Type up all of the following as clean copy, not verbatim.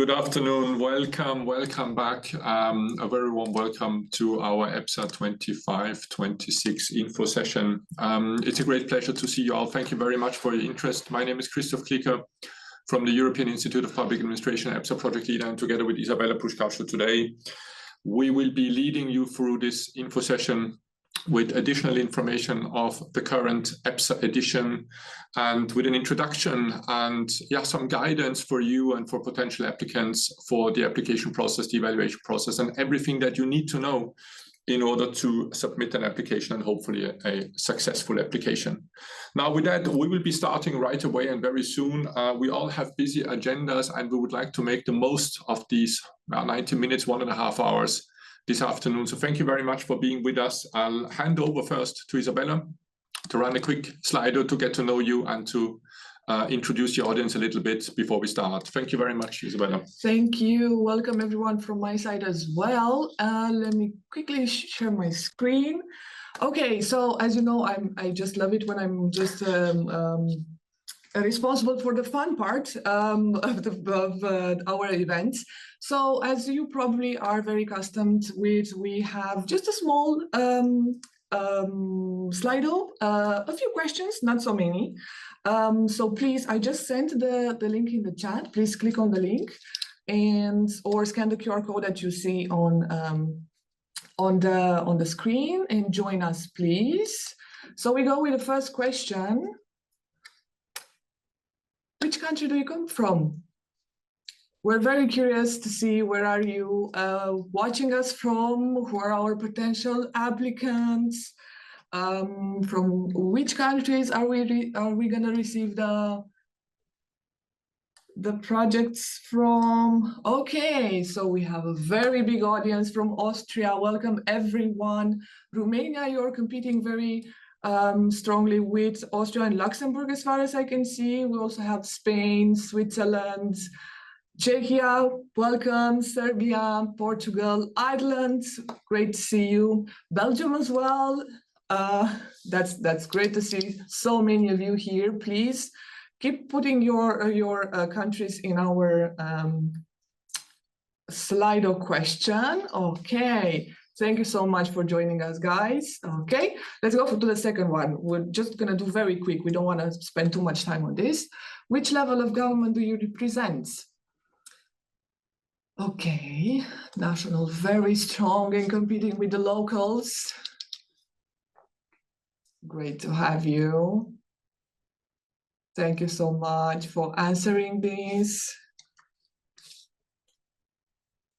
Good afternoon. Welcome back. A very warm welcome to our EPSA 25-26 info session. It's a great pleasure to see you all. Thank you very much for your interest. My name is Christoph Klicker from the European Institute of Public Administration, EPSA project leader, and together with Isabella Puszkaszu today, we will be leading you through this info session with additional information of the current EPSA edition and with an introduction and some guidance for you and for potential applicants for the application process, the evaluation process, and everything that you need to know in order to submit an application and hopefully a successful application. Now with that, we will be starting right away and very soon. We all have busy agendas and we would like to make the most of these 90 minutes, 1.5 hours this afternoon. So thank you very much for being with us. I'll hand over first to Isabella to run a quick Slido to get to know you and to introduce the audience a little bit before we start. Thank you very much, Isabella. Thank you. Welcome everyone from my side as well. Let me quickly share my screen. Okay, so as you know, I just love it when I'm just responsible for the fun part of our events. So as you probably are very accustomed with, we have just a small Slido, a few questions, not so many. So please, I just sent the link in the chat. Please click on the link or scan the QR code that you see on the screen and join us, please. So we go with the first question. Which country do you come from? We're very curious to see where are you watching us from, who are our potential applicants, from which countries are we going to receive the projects from. Okay, so we have a very big audience from Austria. Welcome everyone. Romania, you're competing very strongly with Austria and Luxembourg, as far as I can see. We also have Spain, Switzerland, Czechia, welcome, Serbia, Portugal, Ireland, great to see you. Belgium as well. That's great to see so many of you here. Please keep putting your countries in our Slido question. Okay. Thank you so much for joining us, guys. Okay, let's go to the second one. We're just going to do very quick. We don't want to spend too much time on this. Which level of government do you represent? Okay, national, very strong in competing with the locals. Great to have you. Thank you so much for answering this.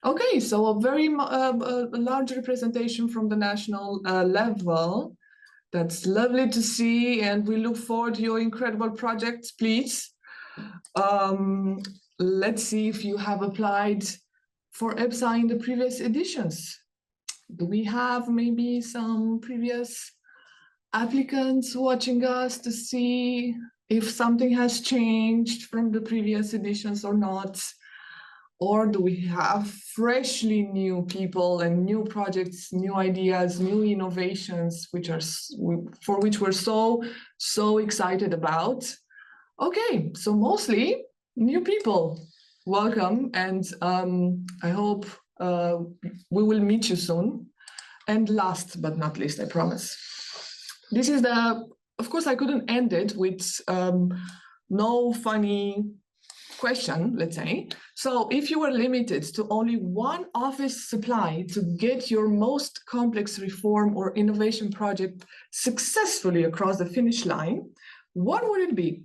Okay, so a very large representation from the national level. That's lovely to see, and we look forward to your incredible projects, please. Let's see if you have applied for EPSA in the previous editions. Do we have maybe some previous applicants watching us to see if something has changed from the previous editions or not? Or do we have freshly new people and new projects, new ideas, new innovations, for which we're so excited about? Okay, so mostly new people. Welcome, and I hope we will meet you soon. And last but not least, I promise. This is of course, I couldn't end it with no funny question, let's say. So if you were limited to only one office supply to get your most complex reform or innovation project successfully across the finish line, what would it be?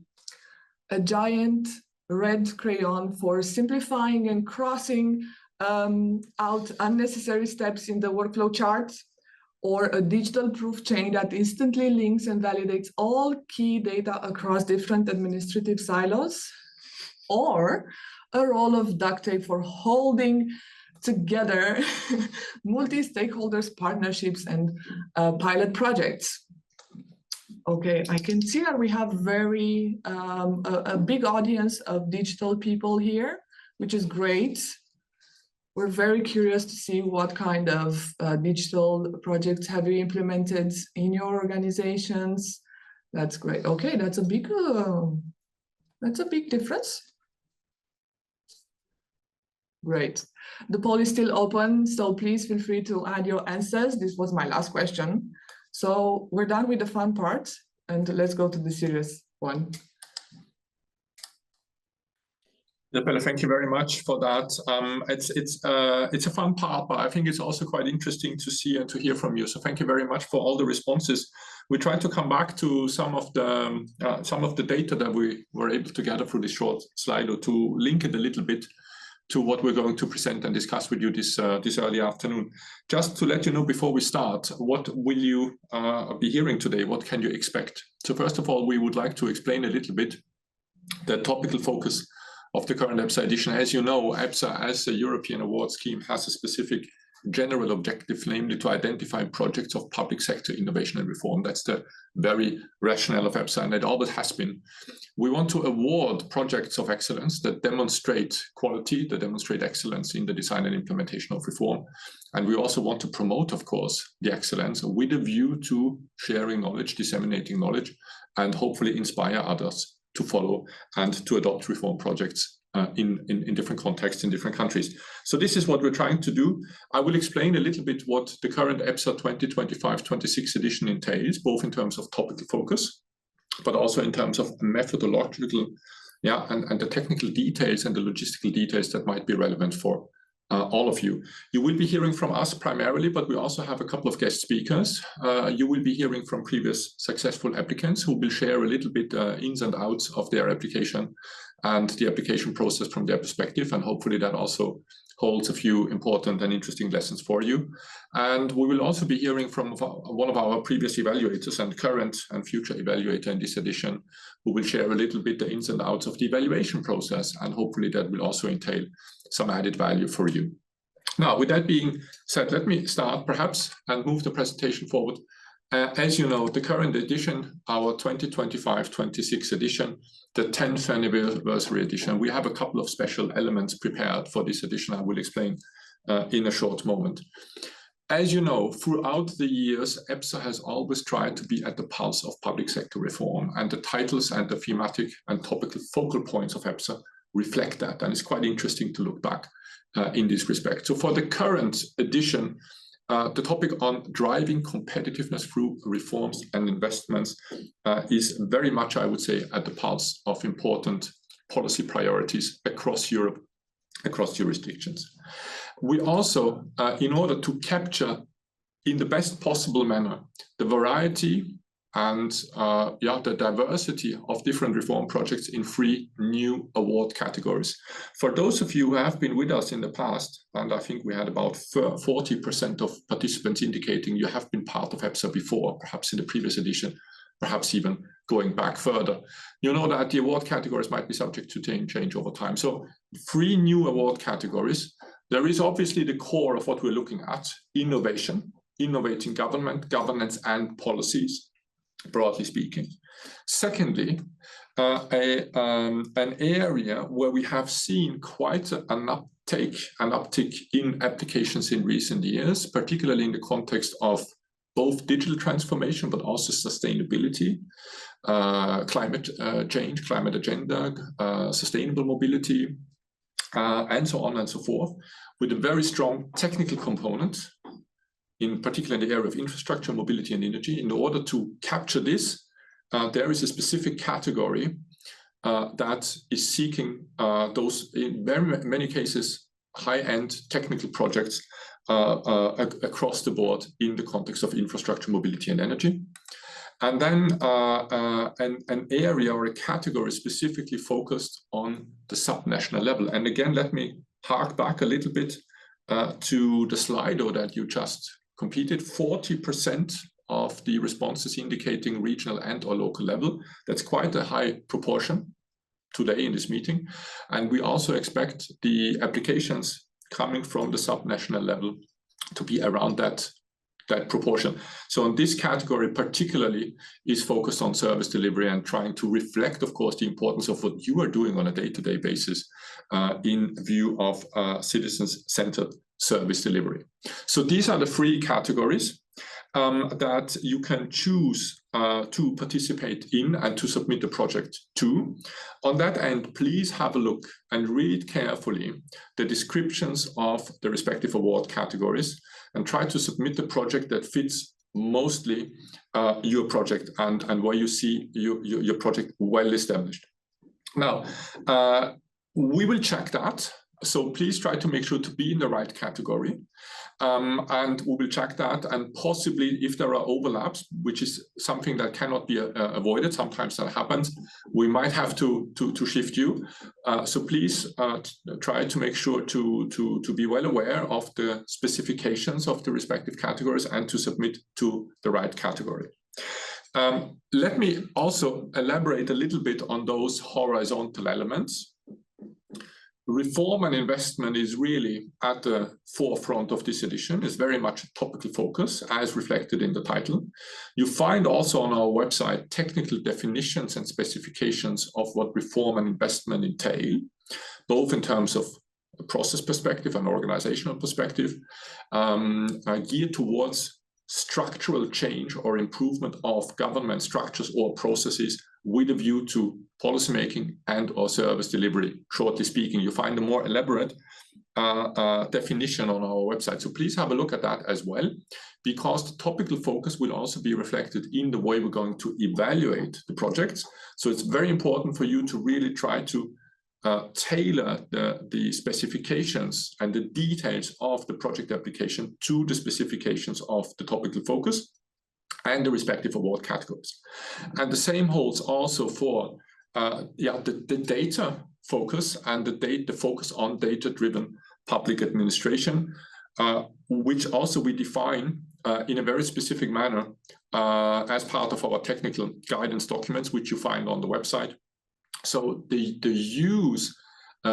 A giant red crayon for simplifying and crossing out unnecessary steps in the workflow chart, or a digital proof chain that instantly links and validates all key data across different administrative silos, or a roll of duct tape for holding together multi-stakeholders partnerships and pilot projects? Okay, I can see that we have a big audience of digital people here, which is great. We're very curious to see what kind of digital projects have you implemented in your organizations. That's great. Okay, that's a big difference. Great. The poll is still open, so please feel free to add your answers. This was my last question. So we're done with the fun part, and let's go to the serious one. Bella, thank you very much for that. It's a fun part, but I think it's also quite interesting to see and to hear from you. So thank you very much for all the responses. We tried to come back to some of the data that we were able to gather through this short slide, or to link it a little bit to what we're going to present and discuss with you this early afternoon. Just to let you know before we start, what will you be hearing today? What can you expect? So first of all, we would like to explain a little bit the topical focus of the current EPSA edition. As you know, EPSA as a European award scheme has a specific general objective, namely to identify projects of public sector innovation and reform. That's the very rationale of EPSA, and it always has been. We want to award projects of excellence that demonstrate quality, that demonstrate excellence in the design and implementation of reform. And we also want to promote, of course, the excellence with a view to sharing knowledge, disseminating knowledge, and hopefully inspire others to follow and to adopt reform projects in different contexts in different countries. So this is what we're trying to do. I will explain a little bit what the current EPSA 2025-26 edition entails, both in terms of topical focus, but also in terms of methodological, and the technical details and the logistical details that might be relevant for all of you. You will be hearing from us primarily, but we also have a couple of guest speakers. You will be hearing from previous successful applicants who will share a little bit ins and outs of their application and the application process from their perspective, and hopefully that also holds a few important and interesting lessons for you. And we will also be hearing from one of our previous evaluators and current and future evaluator in this edition, who will share a little bit the ins and outs of the evaluation process, and hopefully that will also entail some added value for you. Now, with that being said, let me start perhaps and move the presentation forward. As you know, the current edition, our 2025-26 edition, the 10th anniversary edition, we have a couple of special elements prepared for this edition. I will explain in a short moment. As you know, throughout the years, EPSA has always tried to be at the pulse of public sector reform, and the titles and the thematic and topical focal points of EPSA reflect that, and it's quite interesting to look back in this respect. So for the current edition, the topic on driving competitiveness through reforms and investments is very much, I would say, at the pulse of important policy priorities across Europe, across jurisdictions. We also, in order to capture in the best possible manner the variety and the diversity of different reform projects in 3 new award categories. For those of you who have been with us in the past, and I think we had about 40% of participants indicating you have been part of EPSA before, perhaps in the previous edition, perhaps even going back further, you know that the award categories might be subject to change over time. So 3 new award categories. There is obviously the core of what we're looking at: innovation, innovating government, governance, and policies, broadly speaking. Secondly, an area where we have seen quite an uptick in applications in recent years, particularly in the context of both digital transformation, but also sustainability, climate change, climate agenda, sustainable mobility, and so on and so forth, with a very strong technical component, in particular in the area of infrastructure, mobility, and energy. In order to capture this, there is a specific category that is seeking those, in very many cases, high-end technical projects across the board in the context of infrastructure, mobility, and energy. And then an area or a category specifically focused on the subnational level. And again, let me hark back a little bit to the Slido that you just completed. 40% of the responses indicating regional and or local level. That's quite a high proportion today in this meeting. And we also expect the applications coming from the subnational level to be around that proportion. So in this category particularly is focused on service delivery and trying to reflect, of course, the importance of what you are doing on a day-to-day basis in view of citizens-centered service delivery. So these are the 3 categories that you can choose to participate in and to submit the project to. On that end, please have a look and read carefully the descriptions of the respective award categories and try to submit the project that fits mostly your project and where you see your project well established. Now, we will check that. So please try to make sure to be in the right category. And we will check that, and possibly if there are overlaps, which is something that cannot be avoided, sometimes that happens, we might have to shift you. So please try to make sure to be well aware of the specifications of the respective categories and to submit to the right category. Let me also elaborate a little bit on those horizontal elements. Reform and investment is really at the forefront of this edition. It's very much a topical focus, as reflected in the title. You find also on our website technical definitions and specifications of what reform and investment entail, both in terms of a process perspective and organizational perspective, geared towards structural change or improvement of government structures or processes with a view to policymaking and or service delivery. Shortly speaking, you find a more elaborate definition on our website. So please have a look at that as well, because the topical focus will also be reflected in the way we're going to evaluate the projects. So it's very important for you to really try to tailor the specifications and the details of the project application to the specifications of the topical focus and the respective award categories. And the same holds also for the data focus and the focus on data-driven public administration, which also we define in a very specific manner as part of our technical guidance documents, which you find on the website. So the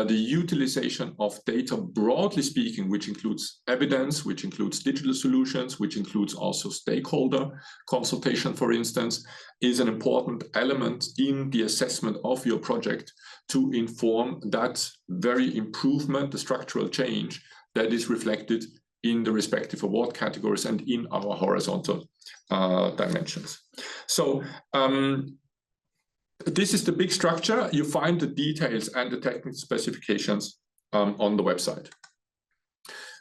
utilization of data, broadly speaking, which includes evidence, which includes digital solutions, which includes also stakeholder consultation, for instance, is an important element in the assessment of your project to inform that very improvement, the structural change that is reflected in the respective award categories and in our horizontal dimensions. So, this is the big structure. You find the details and the technical specifications on the website.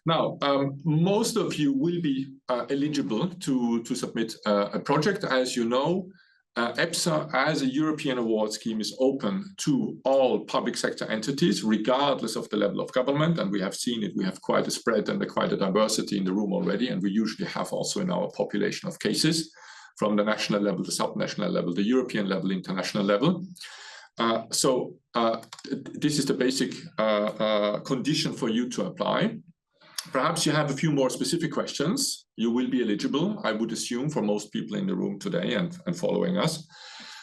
Now, most of you will be eligible to submit a project. As you know, EPSA as a European award scheme is open to all public sector entities, regardless of the level of government. And we have seen it. We have quite a spread and quite a diversity in the room already. And we usually have also in our population of cases, from the national level, the subnational level, the European level, international level. This is the basic condition for you to apply. Perhaps you have a few more specific questions. You will be eligible, I would assume, for most people in the room today and following us.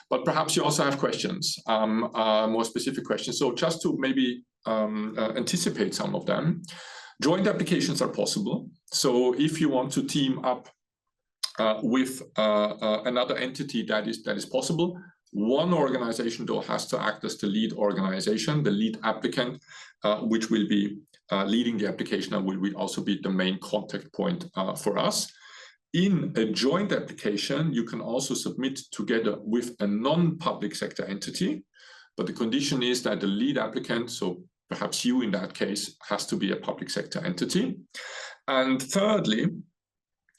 But perhaps you also have questions, more specific questions. So just to maybe anticipate some of them, joint applications are possible. So if you want to team up with another entity, that is possible. One organization, though, has to act as the lead organization, the lead applicant, which will be leading the application and will also be the main contact point for us. In a joint application, you can also submit together with a non-public sector entity, but the condition is that the lead applicant, so perhaps you in that case, has to be a public sector entity. And thirdly,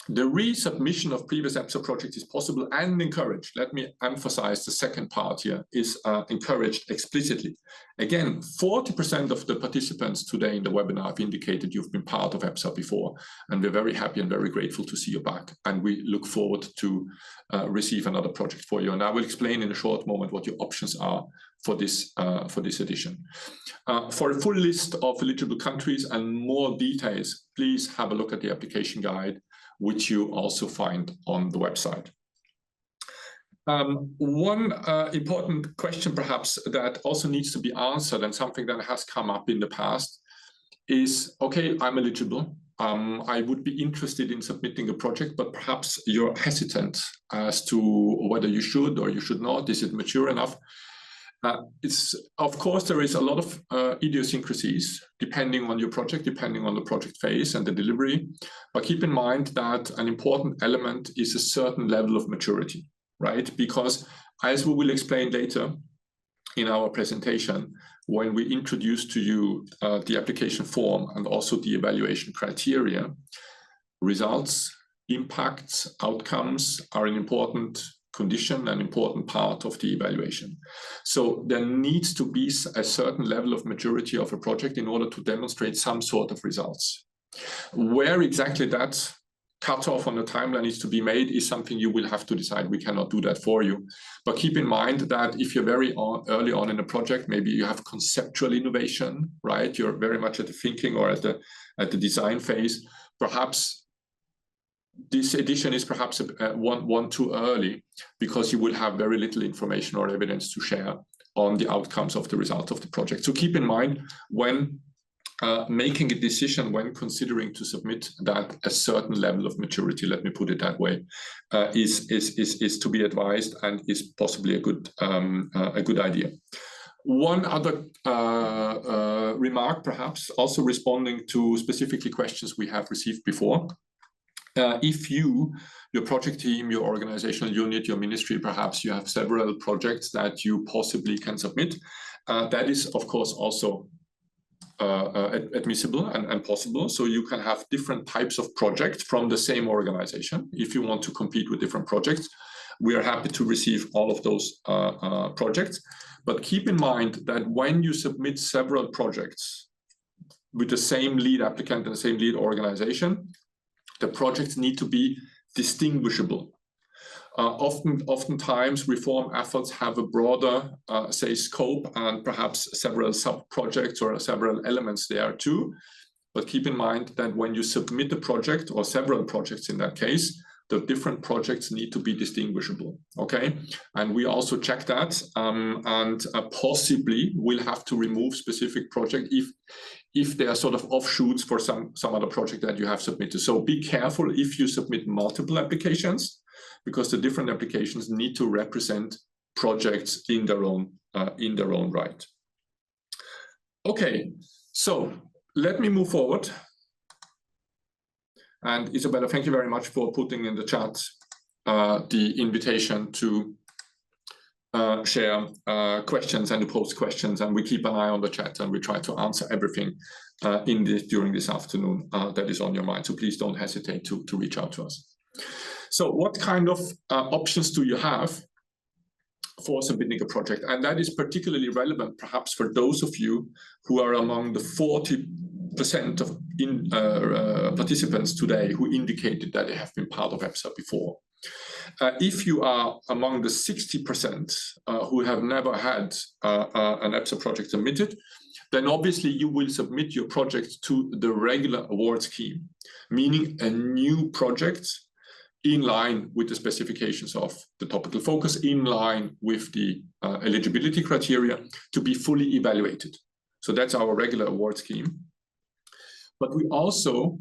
the resubmission of previous EPSA projects is possible and encouraged. Let me emphasize the second part here, is encouraged explicitly. Again, 40% of the participants today in the webinar have indicated you've been part of EPSA before, and we're very happy and very grateful to see you back. And we look forward to receive another project for you. And I will explain in a short moment what your options are for this edition. For a full list of eligible countries and more details, please have a look at the application guide, which you also find on the website. One important question perhaps that also needs to be answered, and something that has come up in the past, is, okay, I'm eligible. I would be interested in submitting a project, but perhaps you're hesitant as to whether you should or you should not. Is it mature enough? Of course, there is a lot of idiosyncrasies depending on your project, depending on the project phase and the delivery. But keep in mind that an important element is a certain level of maturity, right? Because as we will explain later in our presentation, when we introduce to you the application form and also the evaluation criteria, results, impacts, outcomes are an important condition, an important part of the evaluation. So there needs to be a certain level of maturity of a project in order to demonstrate some sort of results. Where exactly that cutoff on the timeline needs to be made is something you will have to decide. We cannot do that for you. But keep in mind that if you're very early on in a project, maybe you have conceptual innovation, right? You're very much at the thinking or at the design phase. Perhaps this edition is perhaps one too early, because you will have very little information or evidence to share on the outcomes of the result of the project. So keep in mind when making a decision, when considering to submit, that a certain level of maturity, let me put it that way, is to be advised and is possibly a good idea. One other remark, perhaps also responding to specifically questions we have received before. If your project team, your organizational unit, your ministry, perhaps you have several projects that you possibly can submit, that is, of course, also admissible and possible. So you can have different types of projects from the same organization. If you want to compete with different projects, we are happy to receive all of those projects. But keep in mind that when you submit several projects with the same lead applicant and the same lead organization, the projects need to be distinguishable. Oftentimes, reform efforts have a broader, say, scope and perhaps several sub-projects or several elements there too. But keep in mind that when you submit a project, or several projects in that case, the different projects need to be distinguishable, okay? And we also check that, and possibly we'll have to remove specific project if they are sort of offshoots for some other project that you have submitted. So be careful if you submit multiple applications, because the different applications need to represent projects in their own right. Okay, so let me move forward. And Isabella, thank you very much for putting in the chat the invitation to share questions and to post questions. And we keep an eye on the chat and we try to answer everything during this afternoon that is on your mind. So please don't hesitate to reach out to us. So what kind of options do you have for submitting a project? And that is particularly relevant perhaps for those of you who are among the 40% of participants today who indicated that they have been part of EPSA before. If you are among the 60% who have never had an EPSA project submitted, then obviously you will submit your project to the regular award scheme, meaning a new project in line with the specifications of the topical focus, in line with the eligibility criteria to be fully evaluated. So that's our regular award scheme. But we also,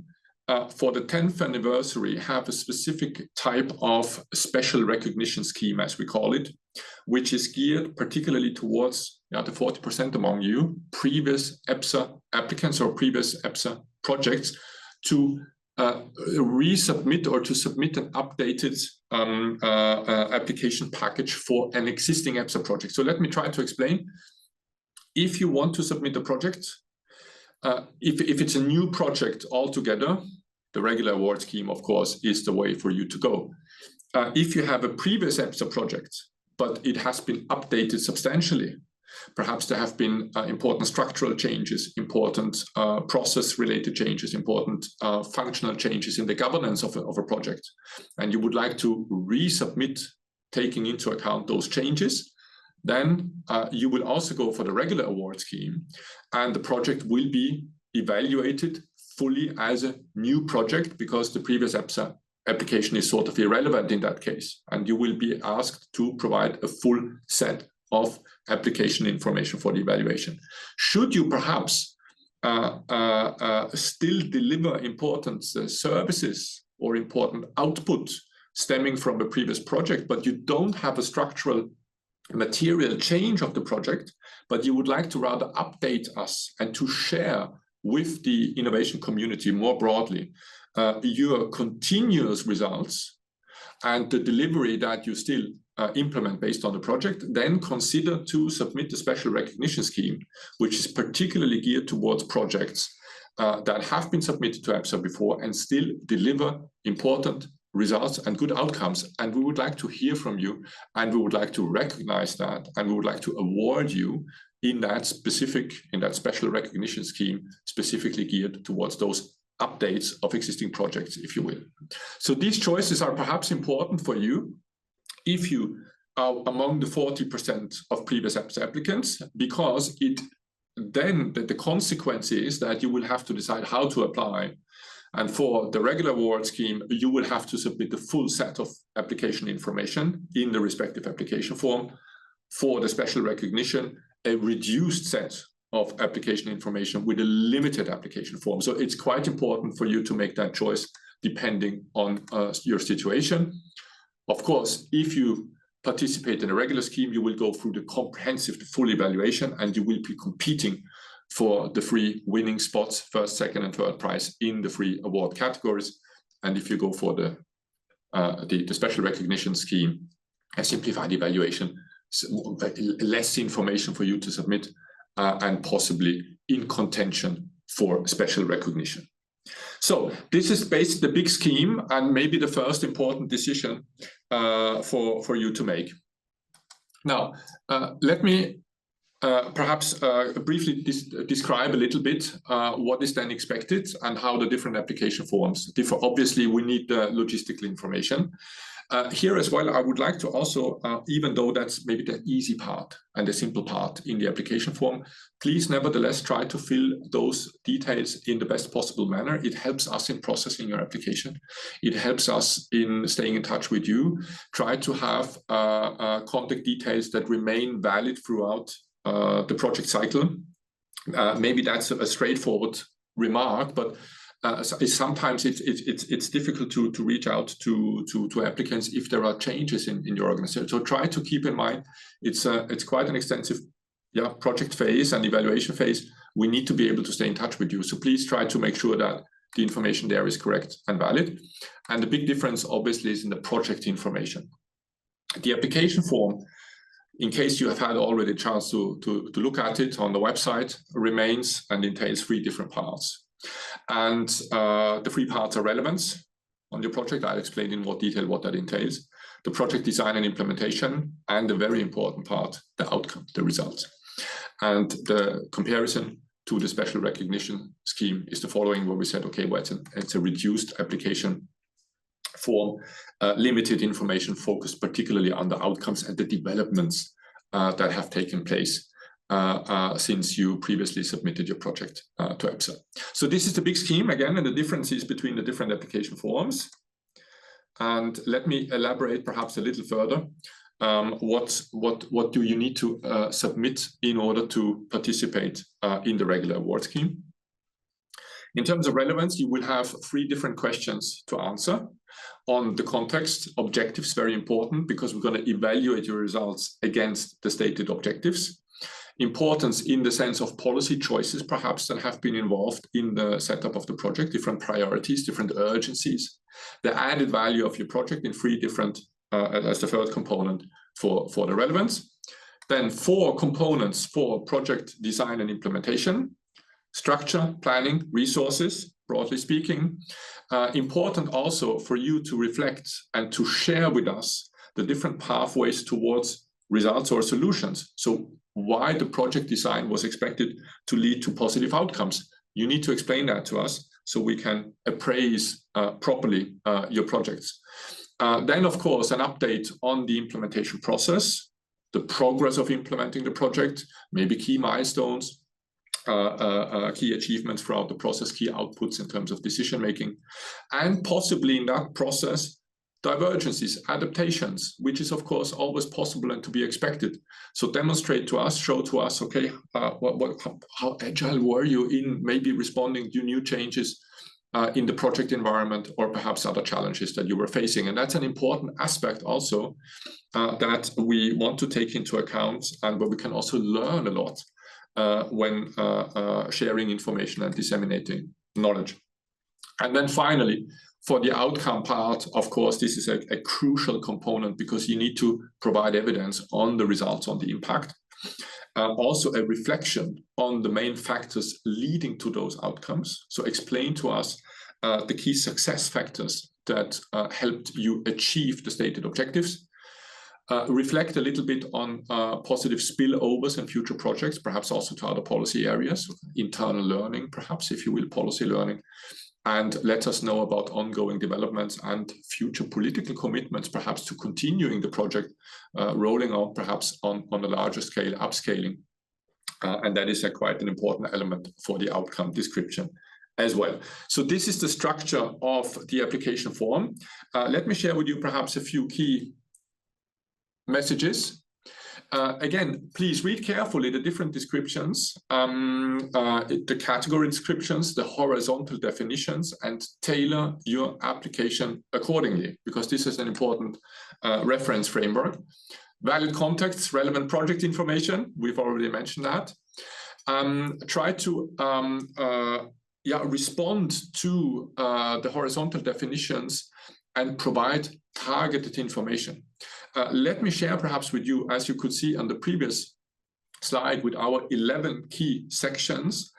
for the 10th anniversary, have a specific type of special recognition scheme, as we call it, which is geared particularly towards the 40% among you, previous EPSA applicants or previous EPSA projects, to resubmit or to submit an updated application package for an existing EPSA project. So let me try to explain. If you want to submit a project, if it's a new project altogether, the regular award scheme, of course, is the way for you to go. If you have a previous EPSA project, but it has been updated substantially, perhaps there have been important structural changes, important process-related changes, important functional changes in the governance of a project, and you would like to resubmit taking into account those changes, then you will also go for the regular award scheme, and the project will be evaluated fully as a new project because the previous EPSA application is sort of irrelevant in that case, and you will be asked to provide a full set of application information for the evaluation. Should you perhaps still deliver important services or important output stemming from a previous project, but you don't have a structural material change of the project, but you would like to rather update us and to share with the innovation community more broadly your continuous results and the delivery that you still implement based on the project, then consider to submit the special recognition scheme, which is particularly geared towards projects that have been submitted to EPSA before and still deliver important results and good outcomes. And we would like to hear from you, and we would like to recognize that, and we would like to award you in that special recognition scheme, specifically geared towards those updates of existing projects, if you will. So these choices are perhaps important for you if you are among the 40% of previous EPSA applicants, because then the consequence is that you will have to decide how to apply. And for the regular award scheme, you will have to submit the full set of application information in the respective application form. For the special recognition, a reduced set of application information with a limited application form. So it's quite important for you to make that choice depending on your situation. Of course, if you participate in a regular scheme, you will go through the comprehensive, the full evaluation, and you will be competing for the free winning spots, first, second, and third prize in the free award categories. And if you go for the special recognition scheme, a simplified evaluation, less information for you to submit, and possibly in contention for special recognition. So this is basically the big scheme and maybe the first important decision for you to make. Now, let me perhaps briefly describe a little bit what is then expected and how the different application forms differ. Obviously, we need the logistical information. Here as well, I would like to also, even though that's maybe the easy part and the simple part in the application form, please nevertheless try to fill those details in the best possible manner. It helps us in processing your application. It helps us in staying in touch with you. Try to have contact details that remain valid throughout the project cycle. Maybe that's a straightforward remark, but sometimes it's difficult to reach out to applicants if there are changes in your organization. So try to keep in mind it's quite an extensive project phase and evaluation phase. We need to be able to stay in touch with you. So please try to make sure that the information there is correct and valid. And the big difference obviously is in the project information. The application form, in case you have had already a chance to look at it on the website, remains and entails 3 different parts. And the 3 parts are relevance on your project. I'll explain in more detail what that entails. The project design and implementation, and the very important part, the outcome, the results. And the comparison to the special recognition scheme is the following, where we said, okay, well, it's a reduced application form, limited information focused particularly on the outcomes and the developments that have taken place since you previously submitted your project to EPSA. So this is the big scheme again, and the differences between the different application forms. And let me elaborate perhaps a little further. What do you need to submit in order to participate in the regular award scheme? In terms of relevance, you will have 3 different questions to answer. On the context, objectives, very important, because we're going to evaluate your results against the stated objectives. Importance in the sense of policy choices, perhaps, that have been involved in the setup of the project, different priorities, different urgencies, the added value of your project in 3 different, as the third component for the relevance. Then 4 components for project design and implementation: structure, planning, resources, broadly speaking. Important also for you to reflect and to share with us the different pathways towards results or solutions. So why the project design was expected to lead to positive outcomes. You need to explain that to us so we can appraise properly your projects. Then, of course, an update on the implementation process, the progress of implementing the project, maybe key milestones, key achievements throughout the process, key outputs in terms of decision-making, and possibly in that process, divergences, adaptations, which is of course always possible and to be expected. So demonstrate to us, show to us, okay, how agile were you in maybe responding to new changes in the project environment, or perhaps other challenges that you were facing. And that's an important aspect also that we want to take into account, and where we can also learn a lot when sharing information and disseminating knowledge. And then finally, for the outcome part, of course, this is a crucial component because you need to provide evidence on the results, on the impact. Also a reflection on the main factors leading to those outcomes. So explain to us the key success factors that helped you achieve the stated objectives. Reflect a little bit on positive spillovers and future projects, perhaps also to other policy areas, internal learning, perhaps, if you will, policy learning. And let us know about ongoing developments and future political commitments, perhaps to continuing the project, rolling out perhaps on a larger scale, upscaling. And that is quite an important element for the outcome description as well. So this is the structure of the application form. Let me share with you perhaps a few key messages. Again, please read carefully the different descriptions, the category descriptions, the horizontal definitions, and tailor your application accordingly, because this is an important reference framework. Valid contexts, relevant project information, we've already mentioned that. Try to respond to the horizontal definitions and provide targeted information. Let me share perhaps with you, as you could see on the previous slide, with our 11 key sections.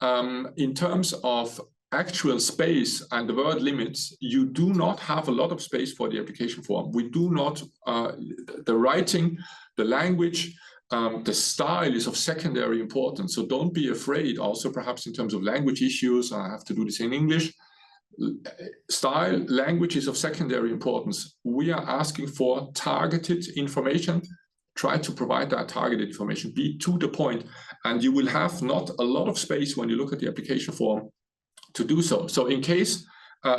In terms of actual space and the word limits, you do not have a lot of space for the application form. We do not, the writing, the language, the style is of secondary importance. So don't be afraid also perhaps in terms of language issues. I have to do this in English. Style, language is of secondary importance. We are asking for targeted information. Try to provide that targeted information, be to the point, and you will have not a lot of space when you look at the application form to do so. So in case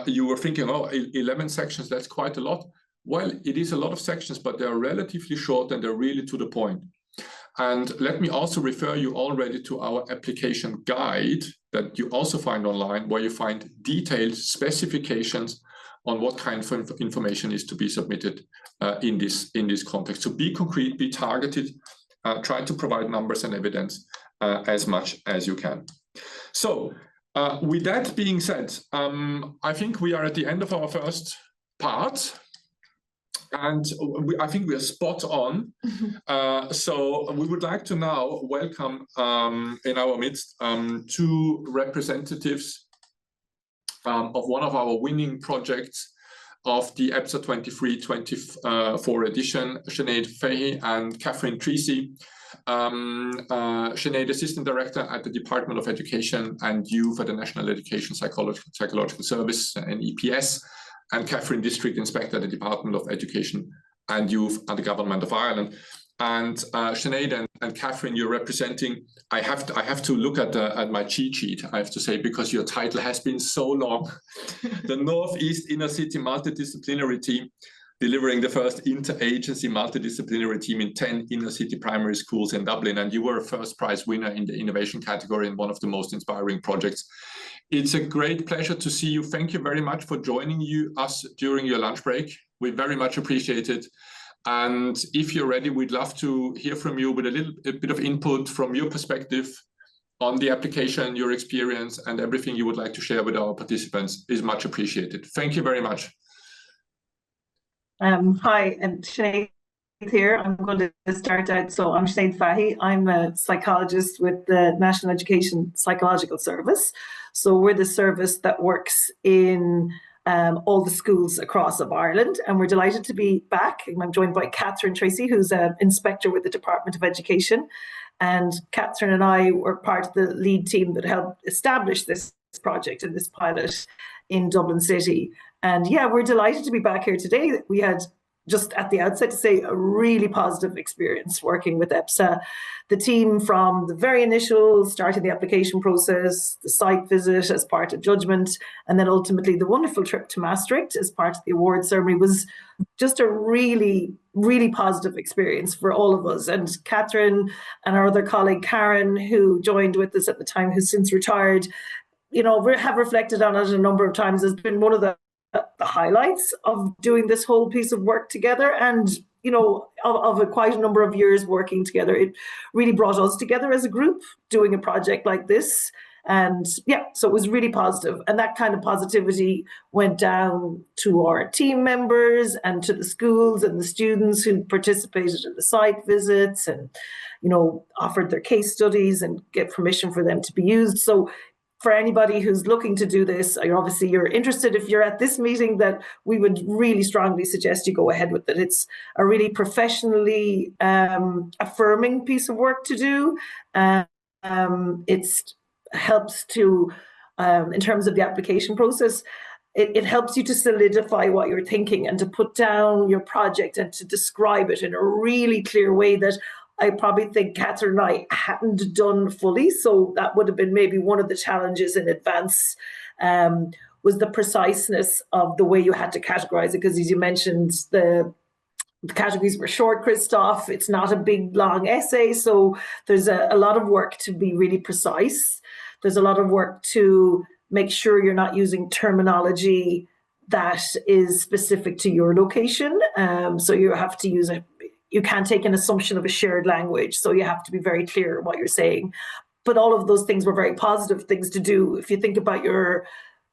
you were thinking, oh, 11 sections, that's quite a lot. Well, it is a lot of sections, but they're relatively short and they're really to the point. And let me also refer you already to our application guide that you also find online, where you find detailed specifications on what kind of information is to be submitted in this context. So be concrete, be targeted, try to provide numbers and evidence as much as you can. So with that being said, I think we are at the end of our first part. And I think we are spot on. So we would like to now welcome in our midst two representatives of one of our winning projects of the EPSA 23-24 edition, Sinead Fahey and Catherine Treacy. Sinead, Assistant Director at the Department of Education and Youth at the National Education Psychological Service and EPS. And Catherine, District Inspector at the Department of Education and Youth at the Government of Ireland. And Sinead and Catherine, you're representing, I have to look at my cheat sheet, I have to say, because your title has been so long. The Northeast Inner City Multidisciplinary Team, delivering the first interagency multidisciplinary team in 10 inner city primary schools in Dublin. And you were a first prize winner in the innovation category in one of the most inspiring projects. It's a great pleasure to see you. Thank you very much for joining us during your lunch break. We very much appreciate it. And if you're ready, we'd love to hear from you with a bit of input from your perspective on the application, your experience, and everything you would like to share with our participants is much appreciated. Thank you very much. Hi, and Sinead here. I'm going to start out. So I'm Sinead Fahey. I'm a psychologist with the National Education Psychological Service. So we're the service that works in all the schools across of Ireland, and we're delighted to be back. I'm joined by Catherine Treacy, who's an inspector with the Department of Education. And Catherine and I were part of the lead team that helped establish this project and this pilot in Dublin City. And yeah, we're delighted to be back here today. We had, just at the outset to say, a really positive experience working with EPSA. The team from the very initial, starting the application process, the site visit as part of judgment, and then ultimately the wonderful trip to Maastricht as part of the award ceremony was just a really, really positive experience for all of us. And Catherine and our other colleague, Karen, who joined with us at the time, who's since retired, you know, we have reflected on it a number of times. It's been one of the highlights of doing this whole piece of work together, and you know, of quite a number of years working together. It really brought us together as a group doing a project like this, And yeah, so it was really positive. And that kind of positivity went down to our team members and to the schools and the students who participated in the site visits and, you know, offered their case studies and get permission for them to be used. So for anybody who's looking to do this, obviously you're interested, if you're at this meeting, that we would really strongly suggest you go ahead with it. It's a really professionally affirming piece of work to do. It helps to, in terms of the application process, it helps you to solidify what you're thinking and to put down your project and to describe it in a really clear way that I probably think Catherine and I hadn't done fully. So that would have been maybe one of the challenges in advance, was the preciseness of the way you had to categorize it. Because as you mentioned, the categories were short, Christoph. It's not a big, long essay. So there's a lot of work to be really precise. There's a lot of work to make sure you're not using terminology that is specific to your location. So you have to use you can't take an assumption of a shared language. So you have to be very clear what you're saying. But all of those things were very positive things to do. If you think about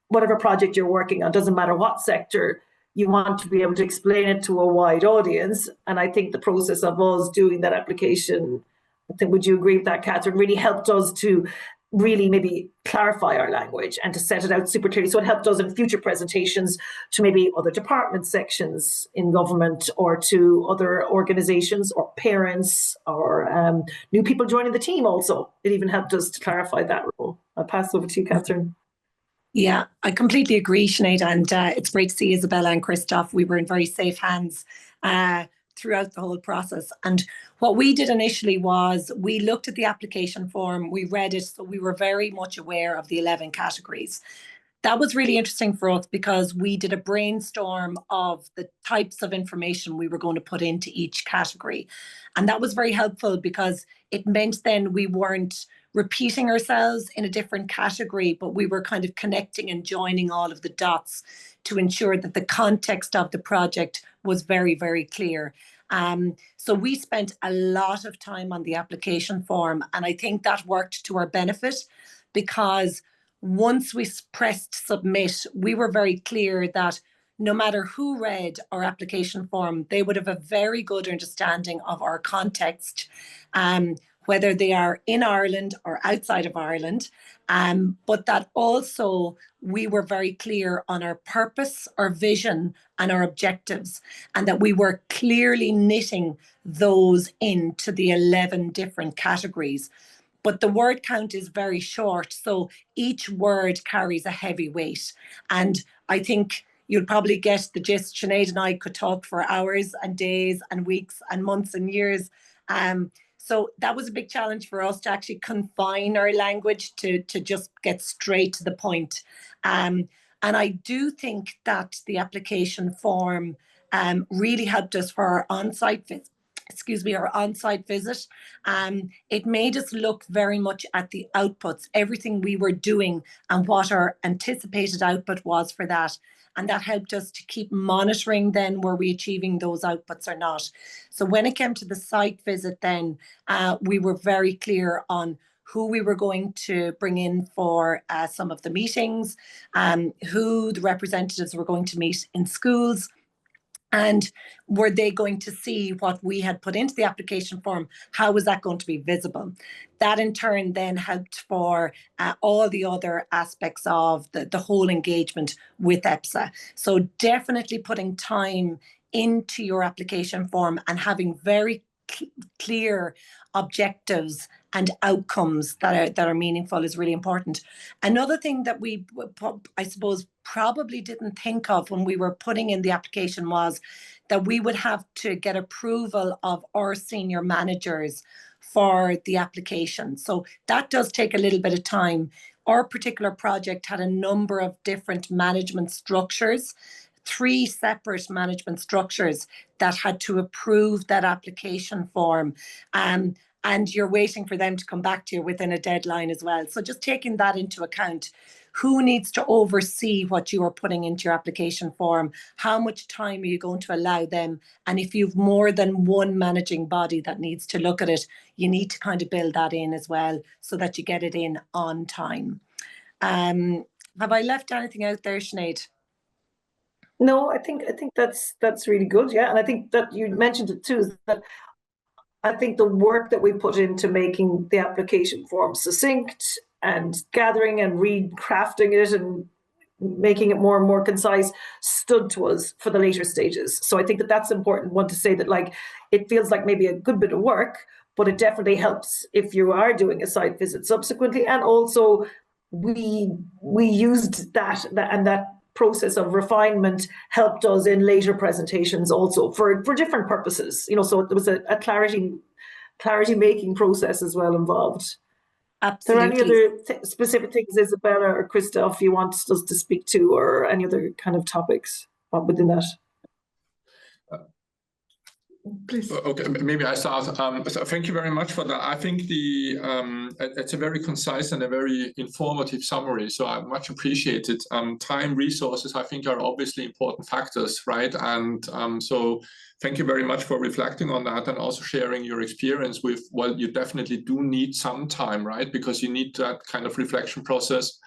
whatever project you're working on, doesn't matter what sector, you want to be able to explain it to a wide audience. And I think the process of us doing that application, I think, would you agree with that, Catherine, really helped us to really maybe clarify our language and to set it out super clearly. So it helped us in future presentations to maybe other department sections in government or to other organizations or parents or new people joining the team also. It even helped us to clarify that role. I'll pass over to you, Catherine. Yeah, I completely agree, Sinead, and it's great to see Isabella and Christoph. We were in very safe hands throughout the whole process. And what we did initially was we looked at the application form, we read it, so we were very much aware of the 11 categories. That was really interesting for us because we did a brainstorm of the types of information we were going to put into each category. And that was very helpful because it meant then we weren't repeating ourselves in a different category, but we were kind of connecting and joining all of the dots to ensure that the context of the project was very, very clear. So we spent a lot of time on the application form, and I think that worked to our benefit because once we pressed submit, we were very clear that no matter who read our application form, they would have a very good understanding of our context, whether they are in Ireland or outside of Ireland, but that also we were very clear on our purpose, our vision, and our objectives, and that we were clearly knitting those into the 11 different categories. But the word count is very short, so each word carries a heavy weight. And I think you'll probably get the gist. Sinead and I could talk for hours and days and weeks and months and years. So that was a big challenge for us to actually confine our language to just get straight to the point. And I do think that the application form really helped us for our on-site visit. Our on-site visit. It made us look very much at the outputs, everything we were doing and what our anticipated output was for that. And that helped us to keep monitoring then, were we achieving those outputs or not. So when it came to the site visit then, we were very clear on who we were going to bring in for some of the meetings, who the representatives were going to meet in schools, and were they going to see what we had put into the application form? How was that going to be visible? That in turn then helped for all the other aspects of the whole engagement with EPSA. So definitely putting time into your application form and having very clear objectives and outcomes that are meaningful is really important. Another thing that we, I suppose, probably didn't think of when we were putting in the application was that we would have to get approval of our senior managers for the application. So that does take a little bit of time. Our particular project had a number of different management structures, 3 separate management structures that had to approve that application form. And you're waiting for them to come back to you within a deadline as well. So just taking that into account, who needs to oversee what you are putting into your application form? How much time are you going to allow them? And if you've more than one managing body that needs to look at it, you need to kind of build that in as well so that you get it in on time. Have I left anything out there, Sinead? No, I think that's really good. Yeah, and I think that you mentioned it too. Is that I think the work that we put into making the application form succinct and gathering and recrafting it and making it more and more concise stood to us for the later stages. So I think that that's important one to say, that like it feels like maybe a good bit of work, but it definitely helps if you are doing a site visit subsequently. And also we used that process of refinement helped us in later presentations also for different purposes, so there was a clarity making process as well involved. Absolutely. Are there any other specific things, Isabella or Christoph, you want us to speak to, or any other kind of topics within that? Please. Okay, maybe I start. So thank you very much for that. I think it's a very concise and a very informative summary, so I much appreciate it. Time, resources, I think, are obviously important factors, right? And so thank you very much for reflecting on that and also sharing your experience with, well, you definitely do need some time, right? Because you need that kind of reflection process.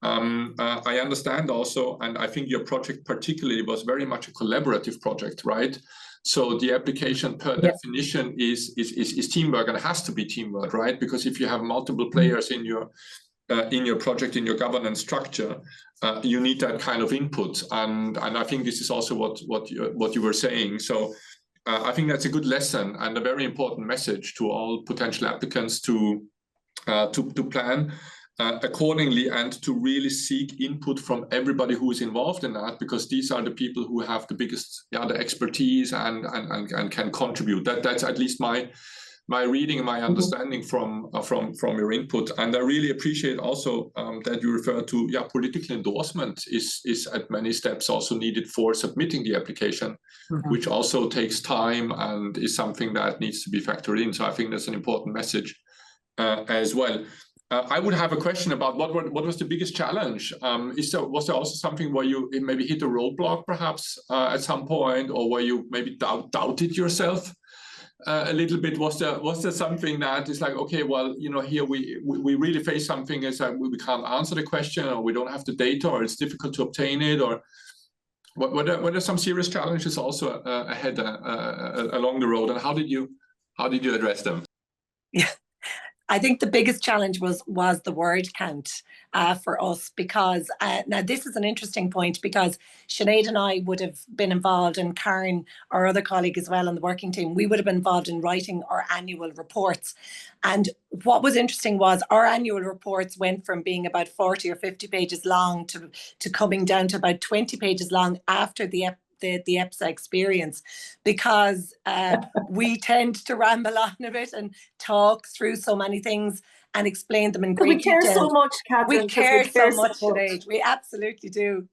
I understand also, and I think your project particularly was very much a collaborative project, right? So the application per definition is teamwork, and it has to be teamwork, right? Because if you have multiple players in your project, in your governance structure, you need that kind of input. And I think this is also what you were saying. So I think that's a good lesson and a very important message to all potential applicants to plan accordingly and to really seek input from everybody who is involved in that, because these are the people who have the biggest the expertise and can contribute. That's at least my reading and my understanding from your input. And I really appreciate also that you refer to political endorsement is at many steps also needed for submitting the application, which also takes time and is something that needs to be factored in. So I think that's an important message as well. I would have a question about what was the biggest challenge? Was there also something where you maybe hit a roadblock perhaps at some point, or where you maybe doubted yourself a little bit? Was there something that is like, okay, well, here we really face something is that we can't answer the question, or we don't have the data, or it's difficult to obtain it, or were there some serious challenges also ahead along the road, and how did you address them? Yeah. I think the biggest challenge was the word count for us, because now this is an interesting point, because Sinead and I would have been involved, and Karen, our other colleague as well on the working team, we would have been involved in writing our annual reports. And what was interesting was our annual reports went from being about 40 or 50 pages long to coming down to about 20 pages long after the EPSA experience, because we tend to ramble on a bit and talk through so many things and explain them in great detail. We care so much, Catherine. We care so much today. We absolutely do.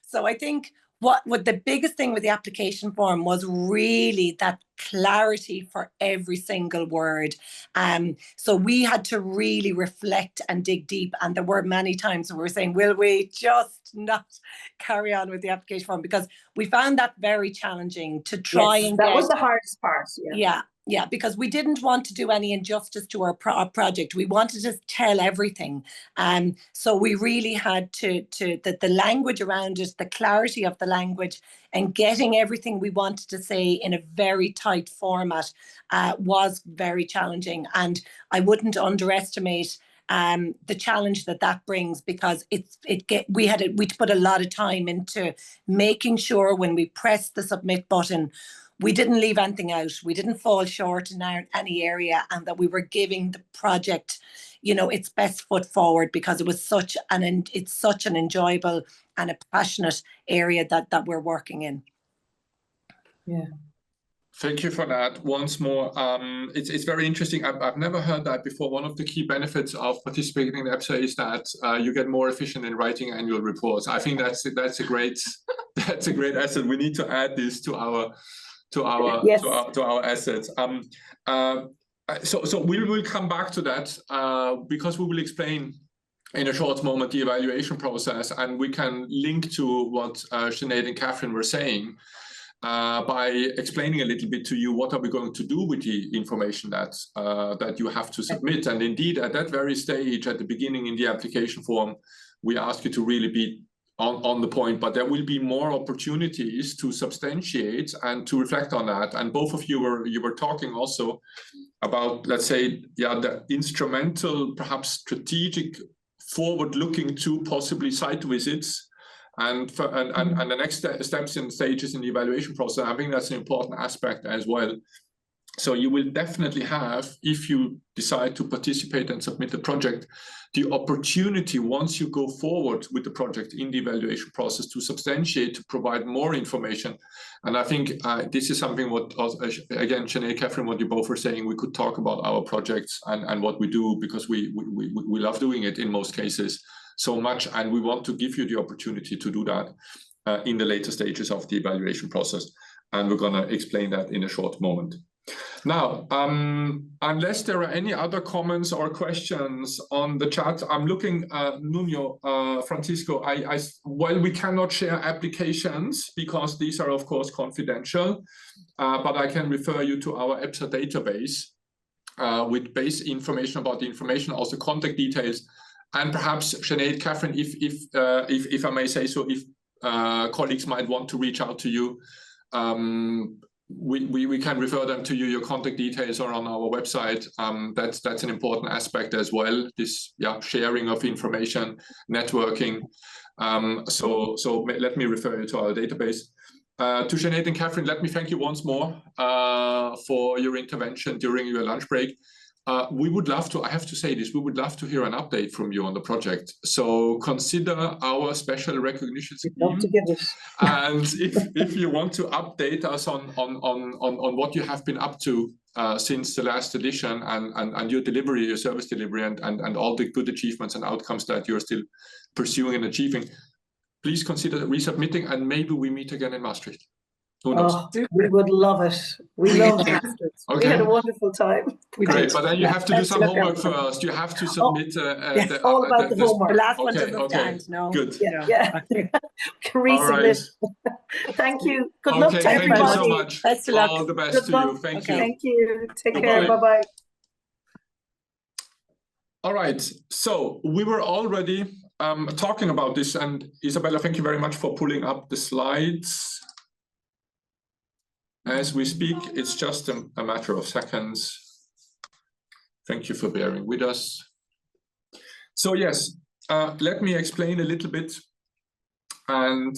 So I think what the biggest thing with the application form was really that clarity for every single word. So we had to really reflect and dig deep. And there were many times we were saying, will we just not carry on with the application form? Because we found that very challenging to try and that was the hardest part. Yeah, because we didn't want to do any injustice to our project. We wanted to tell everything. So we really had to the language around it, the clarity of the language, and getting everything we wanted to say in a very tight format was very challenging. And I wouldn't underestimate the challenge that brings, because we put a lot of time into making sure when we press the submit button, we didn't leave anything out. We didn't fall short in any area, and that we were giving the project, its best foot forward, because it's such an enjoyable and a passionate area that we're working in. Yeah. Thank you for that once more. It's very interesting. I've never heard that before. One of the key benefits of participating in EPSA is that you get more efficient in writing annual reports. I think that's a great asset. We need to add this to our assets. So we will come back to that because we will explain in a short moment the evaluation process, and we can link to what Sinead and Catherine were saying by explaining a little bit to you what are we going to do with the information that you have to submit. And indeed, at that very stage, at the beginning in the application form, we ask you to really be on the point, but there will be more opportunities to substantiate and to reflect on that. And both of you were talking also about, let's say, the instrumental, perhaps strategic, forward-looking to possibly site visits and the next steps and stages in the evaluation process. I think that's an important aspect as well. So you will definitely have, if you decide to participate and submit the project, the opportunity once you go forward with the project in the evaluation process to substantiate, to provide more information. And I think this is something what, again, Sinead, Catherine, what you both were saying, we could talk about our projects and what we do, because we love doing it in most cases so much. And we want to give you the opportunity to do that in the later stages of the evaluation process. And we're going to explain that in a short moment. Now, unless there are any other comments or questions on the chat, I'm looking at Nuno, Francisco. Well, we cannot share applications because these are, of course, confidential, but I can refer you to our EPSA database with base information about the information, also contact details, and perhaps, Sinead, Catherine, if I may say so, if colleagues might want to reach out to you, we can refer them to you. Your contact details are on our website. That's an important aspect as well, this sharing of information, networking. So let me refer you to our database. To Sinead and Catherine, let me thank you once more for your intervention during your lunch break. We would love to, I have to say this, we would love to hear an update from you on the project. So consider our special recognition scheme. Love to give it. And if you want to update us on what you have been up to since the last edition and your delivery, your service delivery, and all the good achievements and outcomes that you're still pursuing and achieving, please consider resubmitting, and maybe we meet again in Maastricht. Who knows? Oh, we would love it. We love it. Okay. We had a wonderful time. Great, but then you have to do some homework first. You have to submit all about the homework. The last one doesn't stand, no. Good. Yeah. Can resubmit. Right. Thank you. Good luck to everybody. Thank you so much. Best of luck. All the best to you. Thank you. Thank you. Take Goodbye. care. Bye-bye. All right. So we were already talking about this, and Isabella, thank you very much for pulling up the slides. As we speak, it's just a matter of seconds. Thank you for bearing with us. So yes, let me explain a little bit. And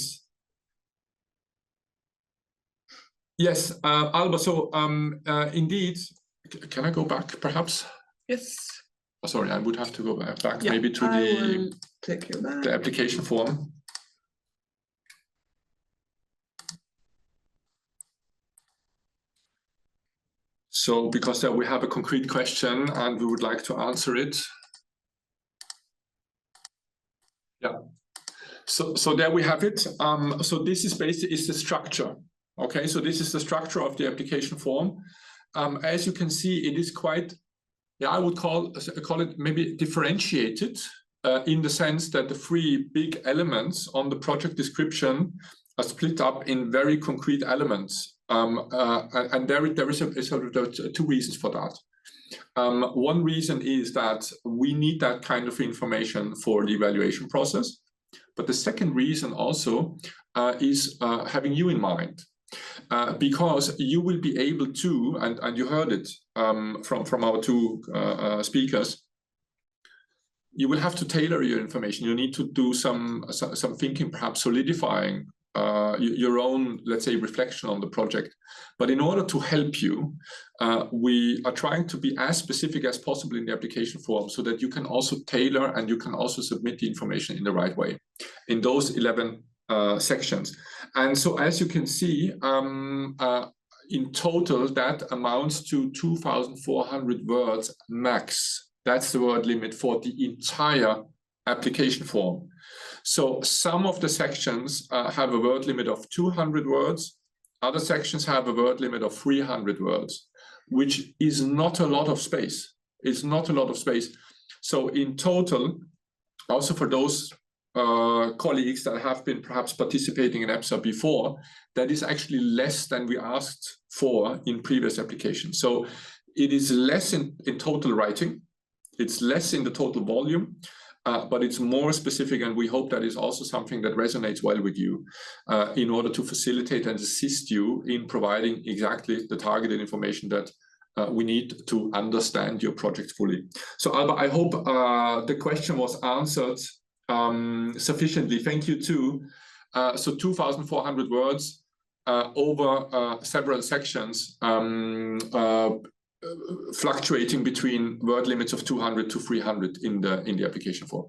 yes, Alba, so indeed, can I go back perhaps? Yes. Oh, sorry, I would have to go back maybe to the application form. So because there we have a concrete question and we would like to answer it. Yeah. So there we have it. So this is basically the structure. Okay, so this is the structure of the application form. As you can see, it is quite, I would call it maybe differentiated in the sense that the three big elements on the project description are split up in very concrete elements. And there is sort of two reasons for that. One reason is that we need that kind of information for the evaluation process. But the second reason also is having you in mind. Because you will be able to, and you heard it from our two speakers, you will have to tailor your information. You need to do some thinking, perhaps solidifying your own, let's say, reflection on the project. But in order to help you, we are trying to be as specific as possible in the application form so that you can also tailor and you can also submit the information in the right way in those 11 sections. And so as you can see, in total, that amounts to 2,400 words max. That's the word limit for the entire application form. So some of the sections have a word limit of 200 words. Other sections have a word limit of 300 words, which is not a lot of space. It's not a lot of space. So in total, also for those colleagues that have been perhaps participating in EPSA before, that is actually less than we asked for in previous applications. So it is less in total writing. It's less in the total volume. but it's more specific, and we hope that is also something that resonates well with you in order to facilitate and assist you in providing exactly the targeted information that we need to understand your project fully. So Alba, I hope the question was answered sufficiently. Thank you too. So 2,400 words over several sections, fluctuating between word limits of 200 to 300 in the application form.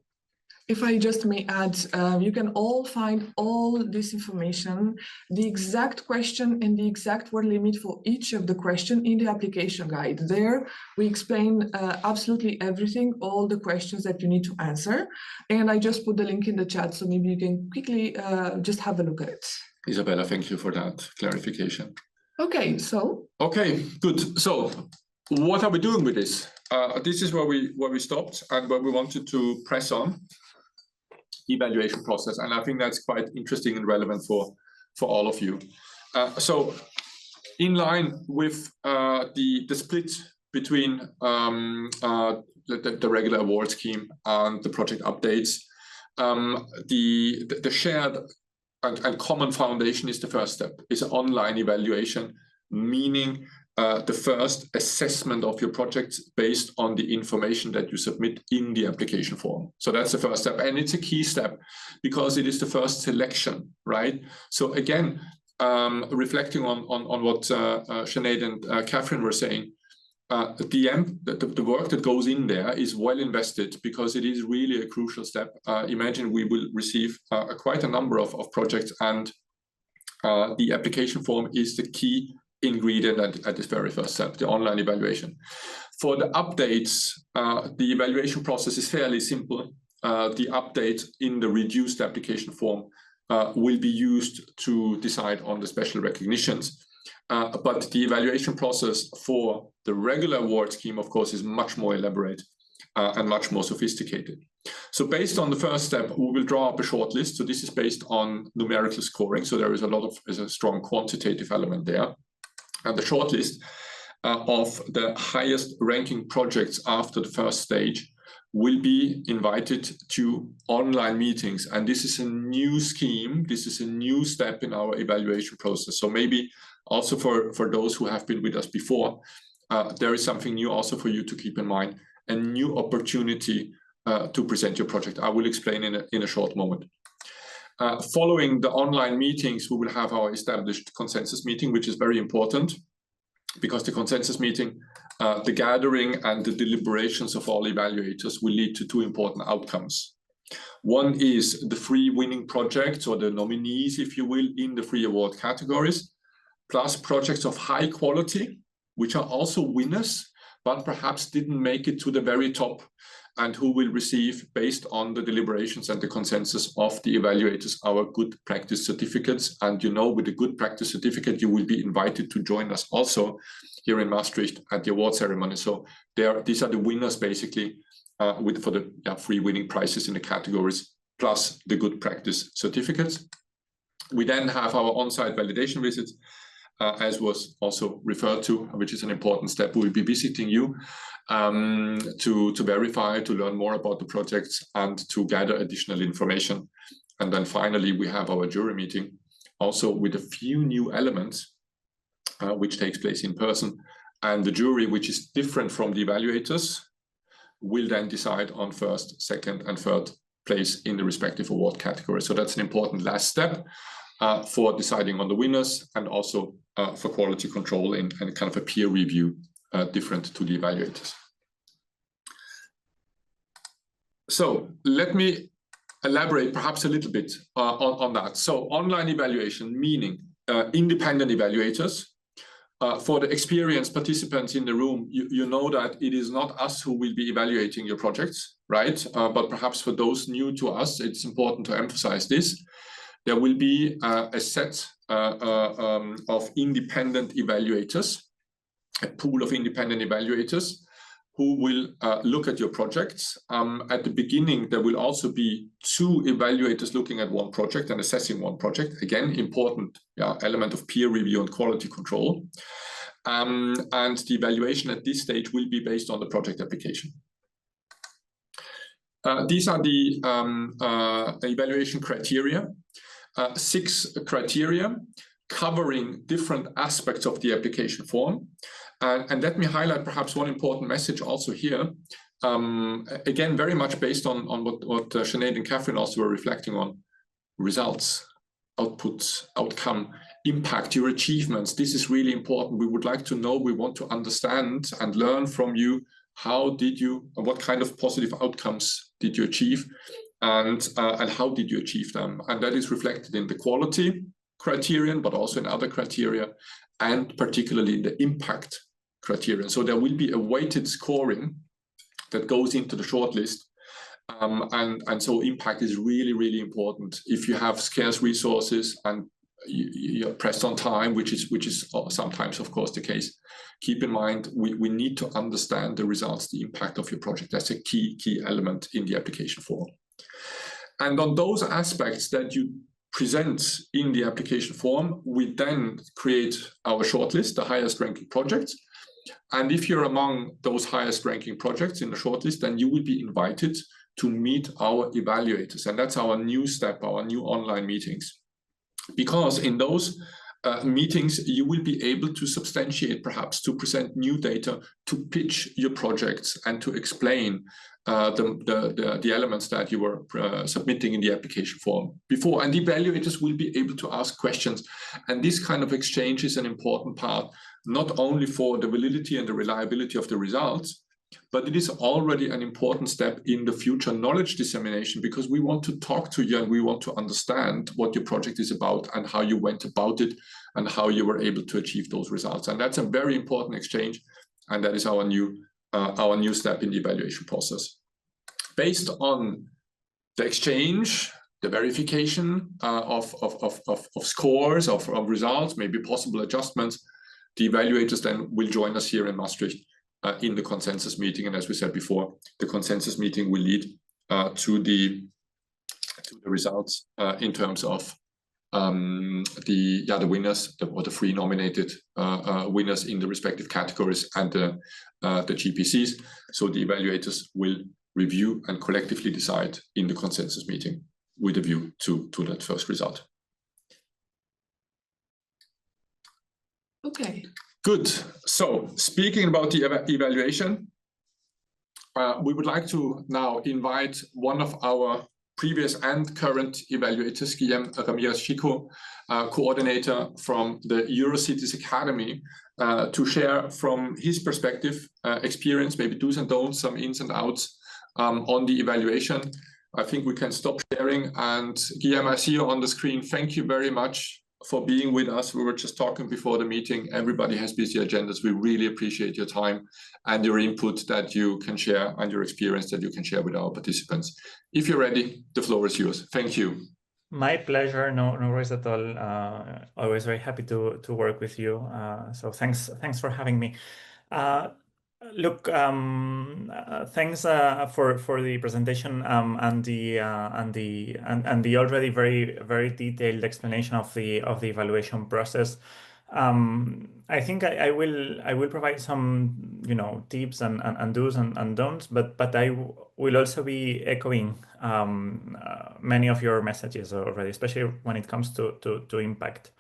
If I just may add, you can all find all this information, the exact question and the exact word limit for each of the question in the application guide. There we explain absolutely everything, all the questions that you need to answer. And I just put the link in the chat, so maybe you can quickly just have a look at it. Isabella, thank you for that clarification. Okay, so. Okay, good. So what are we doing with this? This is where we stopped and where we wanted to press on. Evaluation process, and I think that's quite interesting and relevant for all of you. So in line with the split between the regular award scheme and the project updates, the shared and common foundation is the first step. It's an online evaluation, meaning the first assessment of your project based on the information that you submit in the application form. So that's the first step, and it's a key step because it is the first selection, right? So again, reflecting on what Sinead and Catherine were saying, the work that goes in there is well invested because it is really a crucial step. Imagine we will receive quite a number of projects, and the application form is the key ingredient at this very first step, the online evaluation. For the updates, the evaluation process is fairly simple. The update in the reduced application form will be used to decide on the special recognitions. But the evaluation process for the regular award scheme, of course, is much more elaborate and much more sophisticated. So based on the first step, we will draw up a short list. So this is based on numerical scoring. So there is a strong quantitative element there. And the shortlist of the highest ranking projects after the first stage will be invited to online meetings. And this is a new scheme. This is a new step in our evaluation process. So maybe also for those who have been with us before, there is something new also for you to keep in mind, a new opportunity to present your project. I will explain in a short moment. Following the online meetings, we will have our established consensus meeting, which is very important because the consensus meeting, the gathering and the deliberations of all evaluators will lead to two important outcomes. One is the three winning projects, or the nominees, if you will, in the three award categories, plus projects of high quality, which are also winners, but perhaps didn't make it to the very top, and who will receive, based on the deliberations and the consensus of the evaluators, our good practice certificates. And you know, with the good practice certificate, you will be invited to join us also here in Maastricht at the award ceremony. So these are the winners, basically, for the three winning prizes in the categories, plus the good practice certificates. We then have our on-site validation visits, as was also referred to, which is an important step. We will be visiting you to verify, to learn more about the projects and to gather additional information. And then finally, we have our jury meeting, also with a few new elements, which takes place in person. And the jury, which is different from the evaluators, will then decide on first, second, and third place in the respective award category. So that's an important last step for deciding on the winners, and also for quality control and kind of a peer review different to the evaluators. So let me elaborate perhaps a little bit on that. So online evaluation, meaning independent evaluators. For the experienced participants in the room, you know that it is not us who will be evaluating your projects, right? But perhaps for those new to us, it's important to emphasize this. There will be a set of independent evaluators, a pool of independent evaluators who will look at your projects. At the beginning, there will also be two evaluators looking at one project and assessing one project. Again, important element of peer review and quality control. And the evaluation at this stage will be based on the project application. These are the evaluation criteria, 6 criteria covering different aspects of the application form. And let me highlight perhaps one important message also here. Again, very much based on what Sinead and Catherine also were reflecting on: results, outputs, outcome, impact, your achievements. This is really important. We would like to know, we want to understand and learn from you. How did you, what kind of positive outcomes did you achieve, and how did you achieve them? And that is reflected in the quality criterion, but also in other criteria, and particularly in the impact criterion. So there will be a weighted scoring that goes into the shortlist. And so impact is really, really important. If you have scarce resources and you're pressed on time, which is sometimes, of course, the case, keep in mind, we need to understand the results, the impact of your project. That's a key element in the application form. And on those aspects that you present in the application form, we then create our shortlist, the highest ranking projects. And if you're among those highest ranking projects in the shortlist, then you will be invited to meet our evaluators. And that's our new step, our new online meetings. Because in those meetings, you will be able to substantiate, perhaps to present new data, to pitch your projects, and to explain the elements that you were submitting in the application form before. And the evaluators will be able to ask questions. And this kind of exchange is an important part, not only for the validity and the reliability of the results, but it is already an important step in the future knowledge dissemination, because we want to talk to you and we want to understand what your project is about and how you went about it and how you were able to achieve those results. And that's a very important exchange, and that is our new step in the evaluation process. Based on the exchange, the verification of scores, of results, maybe possible adjustments, the evaluators then will join us here in Maastricht in the consensus meeting. And as we said before, the consensus meeting will lead to the results in terms of the winners, or the 3 nominated winners in the respective categories, and the GPCs. So the evaluators will review and collectively decide in the consensus meeting with a view to that first result. Okay. Good. So speaking about the evaluation, we would like to now invite one of our previous and current evaluators, Guillaume Ramirez-Chico, coordinator from the Eurocities Academy, to share from his perspective, experience, maybe do's and don'ts, some ins and outs on the evaluation. I think we can stop sharing. And Guillaume, I see you on the screen. Thank you very much for being with us. We were just talking before the meeting. Everybody has busy agendas. We really appreciate your time and your input that you can share, and your experience that you can share with our participants. If you're ready, the floor is yours. Thank you. My pleasure. No worries at all. Always very happy to work with you. So thanks for having me. Look, thanks for the presentation and the already very detailed explanation of the evaluation process. I think I will provide some tips and do's and don'ts, but I will also be echoing many of your messages already, especially when it comes to impact.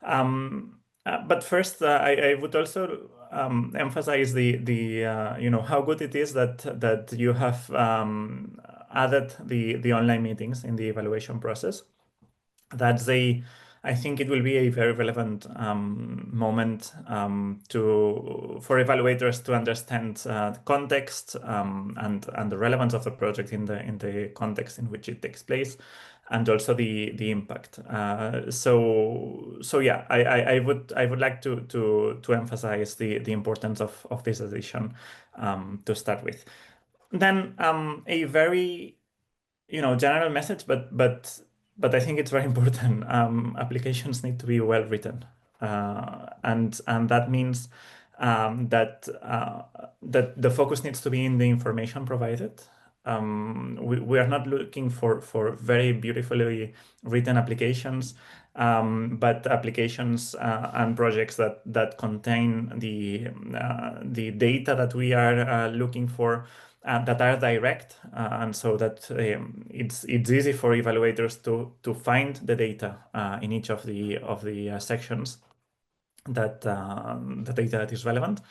But first, I would also emphasize the how good it is that you have added the online meetings in the evaluation process. I think it will be a very relevant moment for evaluators to understand the context and the relevance of the project in the context in which it takes place, and also the impact. So yeah, I would like to emphasize the importance of this edition to start with. Then a very general message, but I think it's very important. Applications need to be well written, and that means that the focus needs to be in the information provided. We are not looking for very beautifully written applications, but applications and projects that contain the data that we are looking for, that are direct, and so that it's easy for evaluators to find the data in each of the sections that the data that is relevant,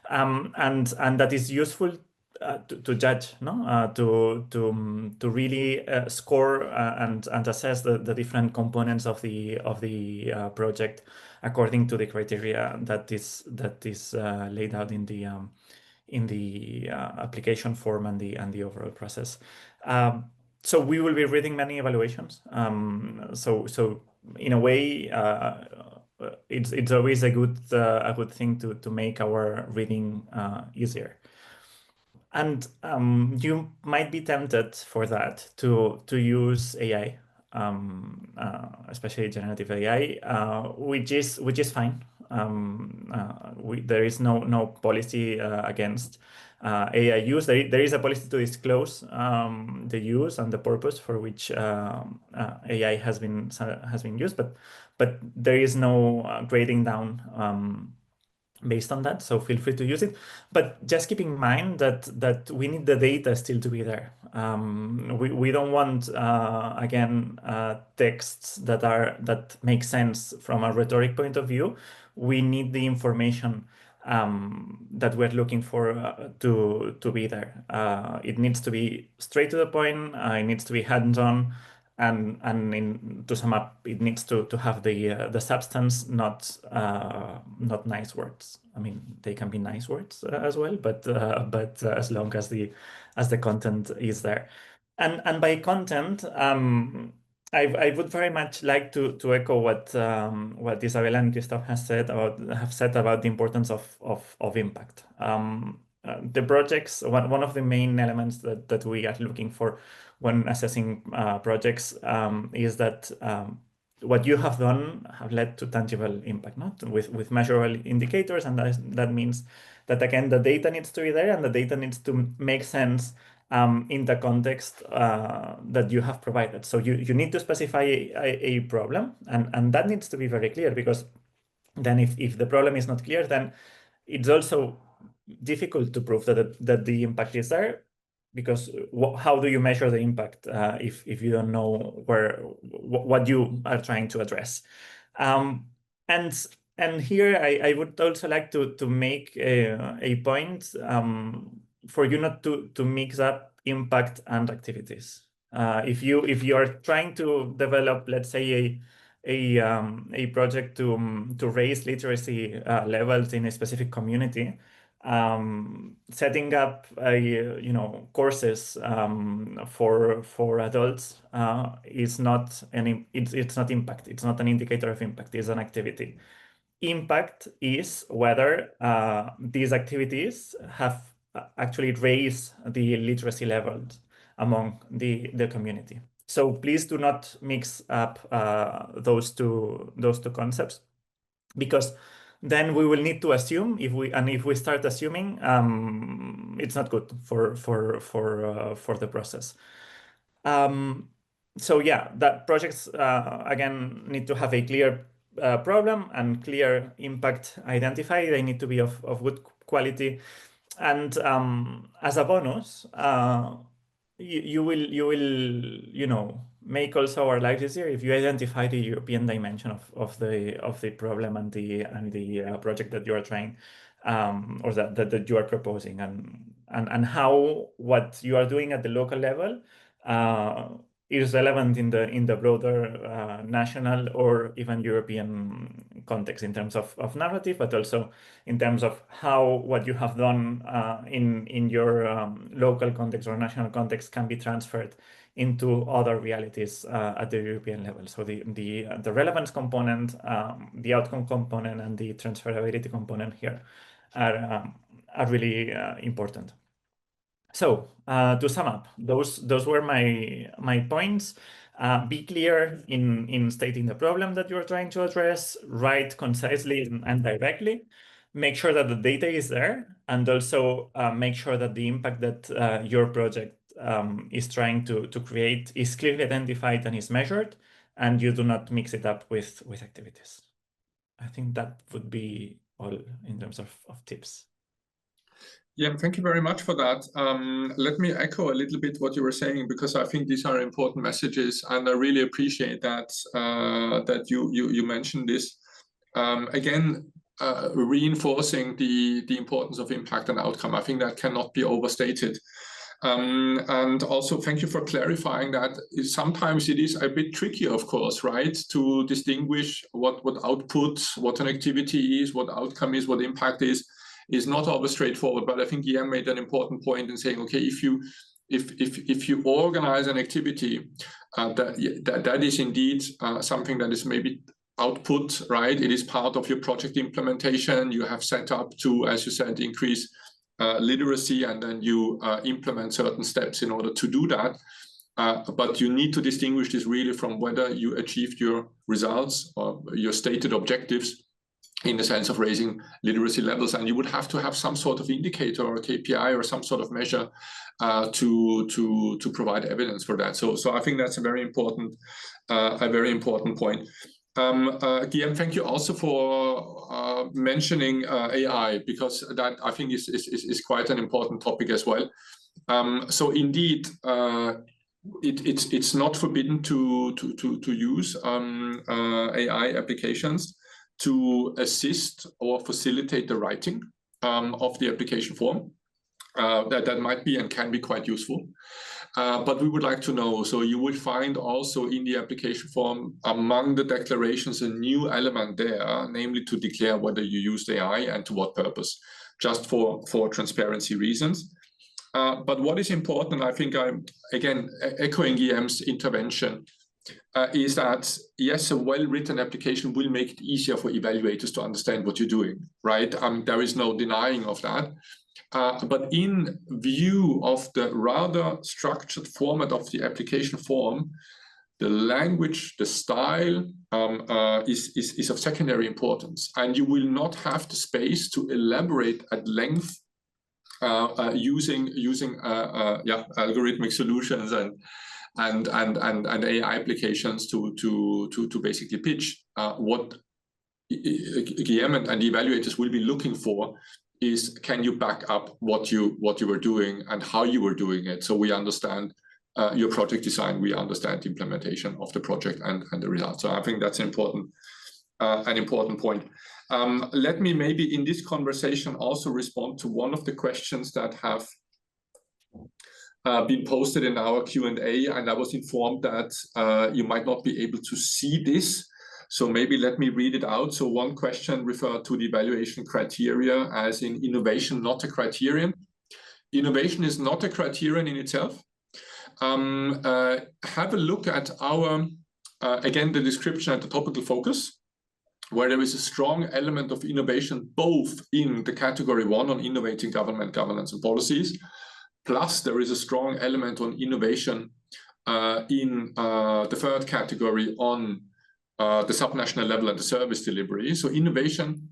and that is useful to judge, no, to really score and assess the different components of the project according to the criteria that is laid out in the application form and the overall process. So we will be reading many evaluations. So in a way, it's always a good thing to make our reading easier. And you might be tempted for that to use AI, especially generative AI, which is fine. There is no policy against AI use. There is a policy to disclose the use and the purpose for which AI has been used, but there is no grading down based on that. So feel free to use it, but just keep in mind that we need the data still to be there. We don't want again texts that make sense from a rhetoric point of view. We need the information that we're looking for to be there. It needs to be straight to the point. It needs to be hands-on. And to sum up, it needs to have the substance, not nice words. I mean, they can be nice words as well, but as long as the content is there, and by content, I would very much like to echo what Isabella and Christoph have said about the importance of impact. The projects, one of the main elements that we are looking for when assessing projects is that what you have done have led to tangible impact, not with measurable indicators, and that means that again the data needs to be there, and the data needs to make sense in the context that you have provided. So you need to specify a problem, and that needs to be very clear, because then if the problem is not clear, then it's also difficult to prove that the impact is there, because how do you measure the impact if you don't know what you are trying to address? And here I would also like to make a point for you not to mix up impact and activities. If you are trying to develop, let's say, a project to raise literacy levels in a specific community, setting up courses for adults is not it's not impact. It's not an indicator of impact. It's an activity. Impact is whether these activities have actually raised the literacy levels among the community. So please do not mix up those two concepts, because then we will need to assume, if we start assuming, it's not good for the process. So yeah, that projects again need to have a clear problem and clear impact identified. They need to be of good quality, and as a bonus, you will make also our lives easier if you identify the European dimension of the problem and the project that you are trying or that you are proposing, and how what you are doing at the local level is relevant in the broader national or even European context in terms of narrative, but also in terms of how what you have done in your local context or national context can be transferred into other realities at the European level. So the relevance component, the outcome component, and the transferability component here are really important. So to sum up, those were my points. Be clear in stating the problem that you're trying to address, write concisely and directly. Make sure that the data is there, and also make sure that the impact that your project is trying to create is clearly identified and is measured, and you do not mix it up with activities. I think that would be all in terms of tips. Yeah, thank you very much for that. Let me echo a little bit what you were saying, because I think these are important messages, and I really appreciate that that you mentioned this. Again, reinforcing the importance of impact and outcome. I think that cannot be overstated. And also thank you for clarifying that sometimes it is a bit tricky, of course, right, to distinguish what output, what an activity is, what outcome is, what impact is not always straightforward. But I think Guillaume made an important point in saying, okay, if you organize an activity, that is indeed something that is maybe output, right? It is part of your project implementation. You have set up to, as you said, increase literacy, and then you implement certain steps in order to do that. But you need to distinguish this really from whether you achieved your results or your stated objectives in the sense of raising literacy levels. And you would have to have some sort of indicator or KPI or some sort of measure to provide evidence for that. So I think that's a very important point. Guillaume, thank you also for mentioning AI, because that I think is quite an important topic as well. So indeed, it's not forbidden to use AI applications to assist or facilitate the writing of the application form. That might be and can be quite useful. But we would like to know, so you will find also in the application form among the declarations a new element there, namely to declare whether you used AI and to what purpose, just for transparency reasons. But what is important, I think I'm, again, echoing Guillaume's intervention, is that, yes, a well-written application will make it easier for evaluators to understand what you're doing, right? There is no denying of that. But in view of the rather structured format of the application form, the language, the style is of secondary importance. And you will not have the space to elaborate at length using algorithmic solutions and AI applications to basically pitch. What Guillaume and the evaluators will be looking for is, can you back up what you were doing and how you were doing it, so we understand your project design, we understand the implementation of the project and the results. So I think that's an important point. Let me maybe in this conversation also respond to one of the questions that have been posted in our Q&A, and I was informed that you might not be able to see this. So maybe let me read it out. So one question referred to the evaluation criteria as in innovation, not a criterion. Innovation is not a criterion in itself. Have a look at our, again, the description at the topical focus, where there is a strong element of innovation, both in the category 1 on innovating government governance and policies, plus there is a strong element on innovation in the third category on the subnational level and the service delivery. So innovation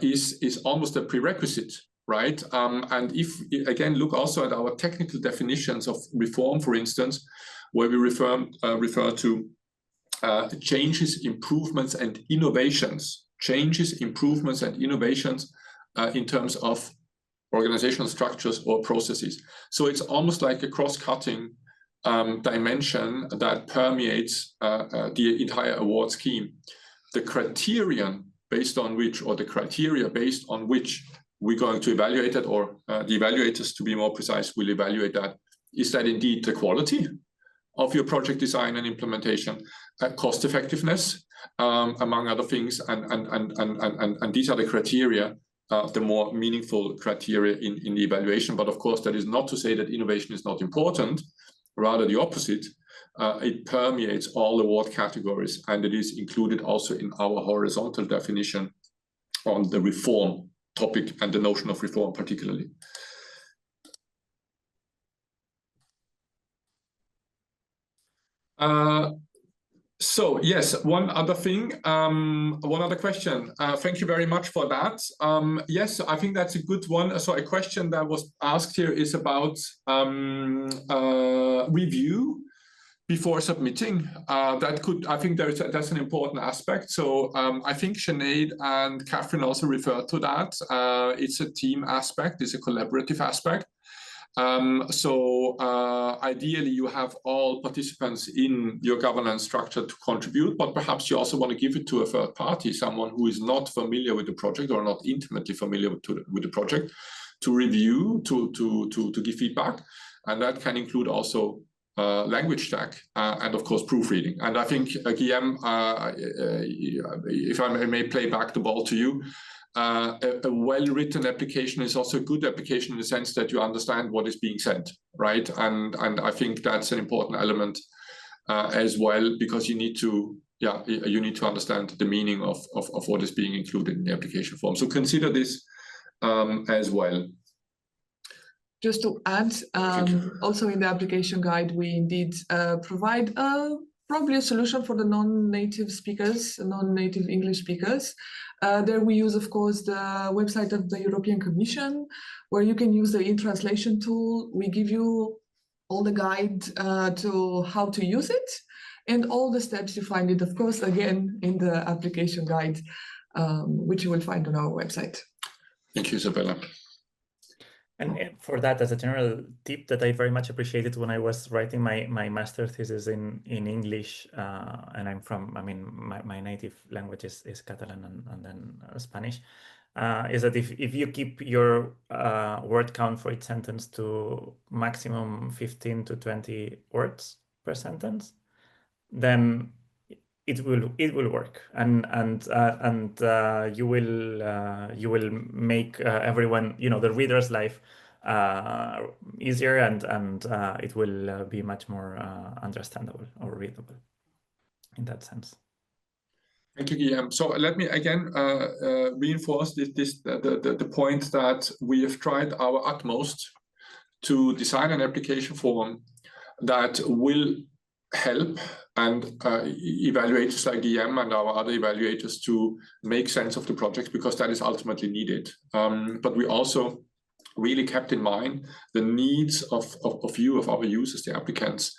is almost a prerequisite, right? And if, again, look also at our technical definitions of reform, for instance, where we refer to changes, improvements, and innovations. Changes, improvements, and innovations in terms of organizational structures or processes. So it's almost like a cross-cutting dimension that permeates the entire award scheme. The criterion based on which, or the criteria based on which we're going to evaluate it, or the evaluators, to be more precise, will evaluate that, is that indeed the quality of your project design and implementation, cost effectiveness, among other things, and these are the criteria, the more meaningful criteria in the evaluation. But of course, that is not to say that innovation is not important. Rather the opposite. It permeates all award categories, and it is included also in our horizontal definition on the reform topic and the notion of reform particularly. So yes, one other thing, one other question. Thank you very much for that. Yes, I think that's a good one. So a question that was asked here is about review. before submitting. I think that's an important aspect. So I think Sinead and Catherine also referred to that. It's a team aspect, it's a collaborative aspect. Ideally, you have all participants in your governance structure to contribute, but perhaps you also want to give it to a third party, someone who is not familiar with the project or not intimately familiar with the project, to review, to give feedback. And that can include also language check and of course proofreading. And I think Guillaume, if I may play back the ball to you, a well-written application is also a good application in the sense that you understand what is being said, right? And I think that's an important element as well, because you need to understand the meaning of what is being included in the application form. So consider this as well. Just to add, also in the application guide, we indeed provide probably a solution for the non-native speakers, non-native English speakers. There we use, of course, the website of the European Commission, where you can use the in-translation tool. We give you all the guide to how to use it, and all the steps you find it, of course, again, in the application guide, which you will find on our website. Thank you, Isabella. And for that, as a general tip that I very much appreciated when I was writing my master's thesis in English, and my native language is Catalan and then Spanish, is that if you keep your word count for each sentence to maximum 15 to 20 words per sentence, then it will work, and you will make everyone, the reader's life easier, and it will be much more understandable or readable in that sense. Thank you, Guillaume. So let me again reinforce the point that we have tried our utmost to design an application form that will help and evaluators like Guillaume and our other evaluators to make sense of the project, because that is ultimately needed. But we also really kept in mind the needs of our users, the applicants,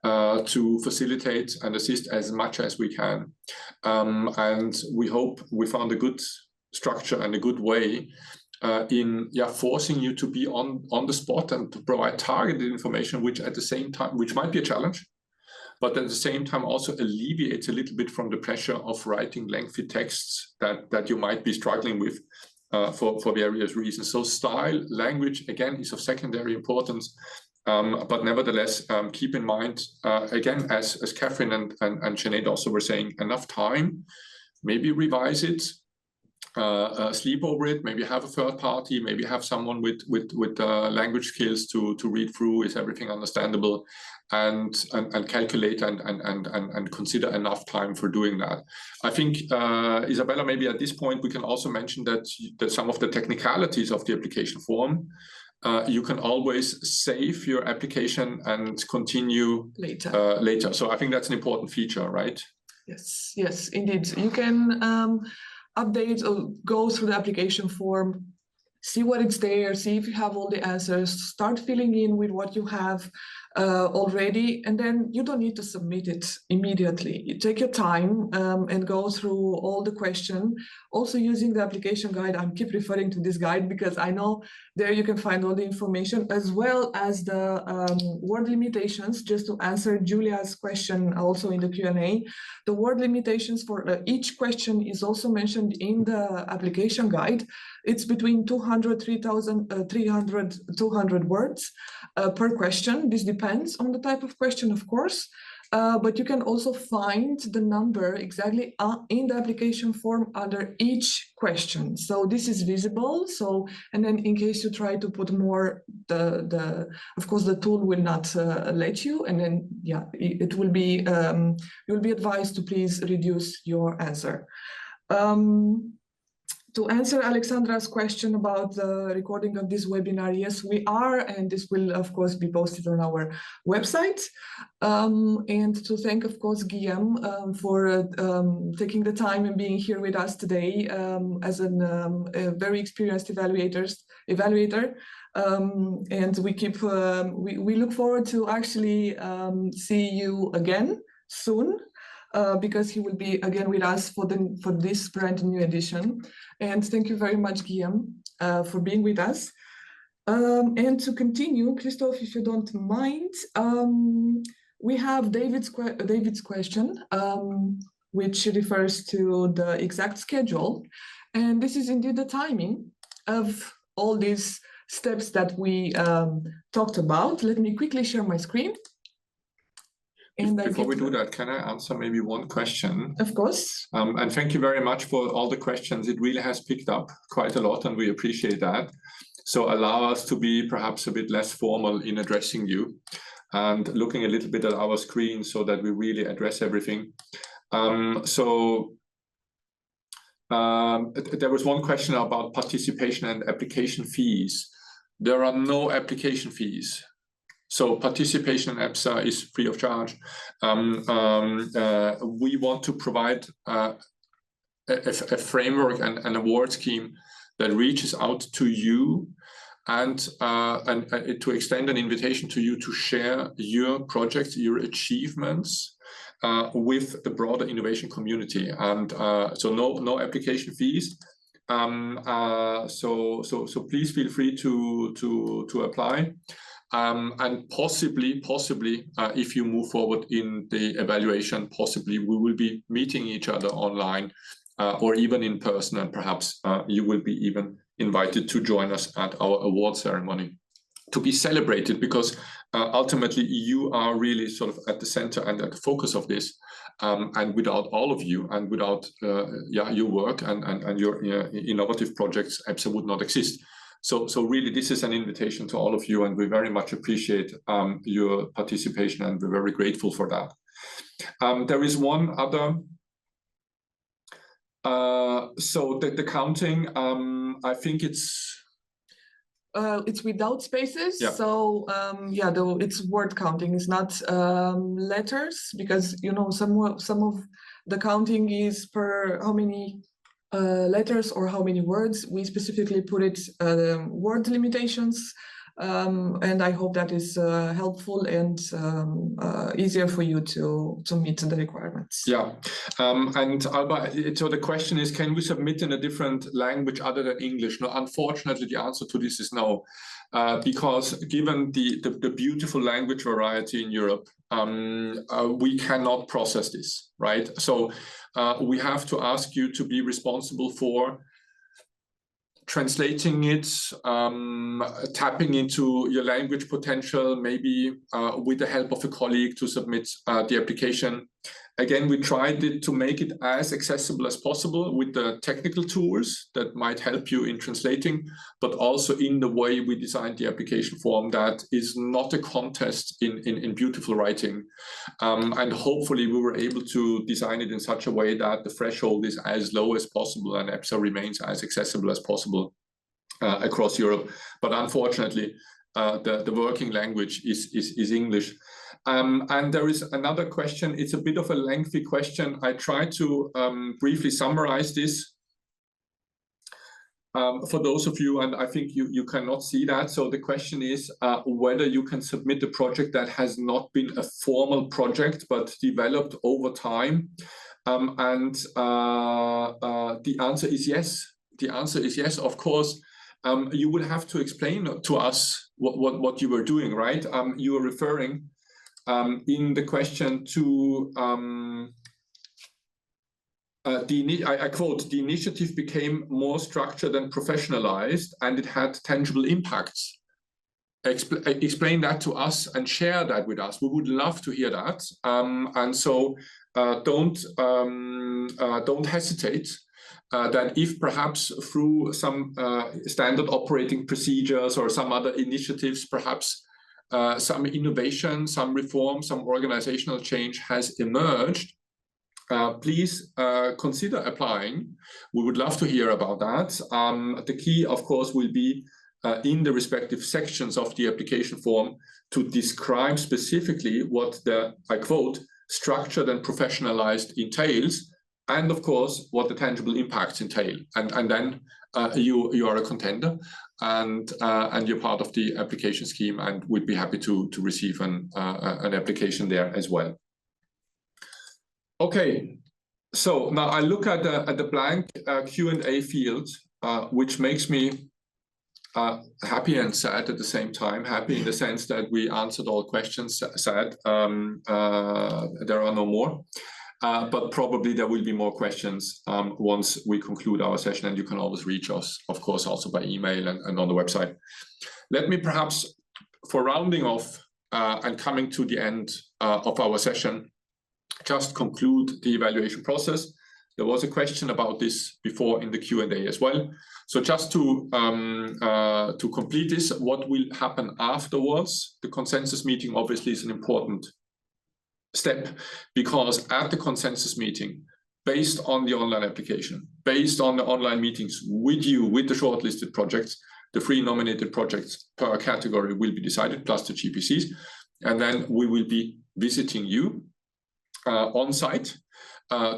to facilitate and assist as much as we can. And we hope we found a good structure and a good way in forcing you to be on the spot and to provide targeted information, which at the same time, which might be a challenge, but at the same time also alleviates a little bit from the pressure of writing lengthy texts that you might be struggling with for various reasons. So style, language, again, is of secondary importance, but nevertheless, keep in mind, again, as Catherine and Sinead also were saying, enough time, maybe revise it, sleep over it, maybe have a third party, maybe have someone with language skills to read through, is everything understandable, and calculate and consider enough time for doing that. I think, Isabella, maybe at this point we can also mention that some of the technicalities of the application form, you can always save your application and continue later. So I think that's an important feature, right? Yes, indeed. You can update or go through the application form, see what it's there, see if you have all the answers, start filling in with what you have already, and then you don't need to submit it immediately. You take your time and go through all the questions. Also using the application guide, I keep referring to this guide because I know there you can find all the information, as well as the word limitations. Just to answer Julia's question also in the Q&A, the word limitations for each question is also mentioned in the application guide. It's between 200 words per question. This depends on the type of question, of course, but you can also find the number exactly in the application form under each question. So this is visible. So, and then in case you try to put more, of course the tool will not let you, and then it will be you'll be advised to please reduce your answer. To answer Alexandra's question about the recording of this webinar, yes, we are, and this will, of course, be posted on our website. And to thank, of course, Guillaume for taking the time and being here with us today as a very experienced evaluator. evaluator. And we look forward to actually see you again soon, because he will be again with us for this brand new edition. And thank you very much, Guillaume, for being with us. And to continue, Christophe, if you don't mind, we have David's question, which refers to the exact schedule. And this is indeed the timing of all these steps that we talked about. Let me quickly share my screen. And before we do that, can I answer maybe one question? Of course. And thank you very much for all the questions. It really has picked up quite a lot, and we appreciate that. So allow us to be perhaps a bit less formal in addressing you and looking a little bit at our screen so that we really address everything. There was one question about participation and application fees. There are no application fees. So participation in EPSA is free of charge. We want to provide a framework and an award scheme that reaches out to you and to extend an invitation to you to share your projects, your achievements with the broader innovation community. And so no application fees. So please feel free to apply. And possibly, if you move forward in the evaluation, possibly we will be meeting each other online or even in person, and perhaps you will be even invited to join us at our award ceremony to be celebrated, because ultimately you are really sort of at the center and at the focus of this. And without all of you and without your work and your innovative projects, EPSA would not exist. So really, this is an invitation to all of you, and we very much appreciate your participation, and we're very grateful for that. There is one other. So the counting, I think it's without spaces. Yeah. So though it's word counting, it's not letters, because some of the counting is per how many letters or how many words. We specifically put it word limitations, and I hope that is helpful and easier for you to meet the requirements. Yeah, and Alba, so the question is, can we submit in a different language other than English? No, unfortunately, the answer to this is no, because given the beautiful language variety in Europe, we cannot process this, right? So we have to ask you to be responsible for translating it, tapping into your language potential, maybe with the help of a colleague to submit the application. Again, we tried to make it as accessible as possible with the technical tools that might help you in translating, but also in the way we designed the application form that is not a contest in beautiful writing. And hopefully we were able to design it in such a way that the threshold is as low as possible and EPSA remains as accessible as possible across Europe. But unfortunately, the working language is English. And there is another question. It's a bit of a lengthy question. I try to briefly summarize this for those of you, and I think you cannot see that. So the question is whether you can submit a project that has not been a formal project, but developed over time. And the answer is yes. The answer is yes, of course. You will have to explain to us what you were doing, right? You were referring in the question to, I quote, the initiative became more structured and professionalized, and it had tangible impacts. Explain that to us and share that with us. We would love to hear that. And so don't hesitate. That if perhaps through some standard operating procedures or some other initiatives, perhaps some innovation, some reform, some organizational change has emerged, please consider applying. We would love to hear about that. The key, of course, will be in the respective sections of the application form to describe specifically what the, I quote, structured and professionalized entails, and of course, what the tangible impacts entail. And then you are a contender, and you're part of the application scheme, and we'd be happy to receive an application there as well. Okay, so now I look at the blank Q&A field, which makes me happy and sad at the same time. Happy in the sense that we answered all questions. Sad, there are no more. But probably there will be more questions once we conclude our session, and you can always reach us, of course, also by email and on the website. Let me perhaps, for rounding off and coming to the end of our session, just conclude the evaluation process. There was a question about this before in the Q&A as well. So just to complete this, what will happen afterwards? The consensus meeting obviously is an important step, because at the consensus meeting, based on the online application, based on the online meetings with you, with the shortlisted projects, the 3 nominated projects per category will be decided, plus the GPCs. And then we will be visiting you on site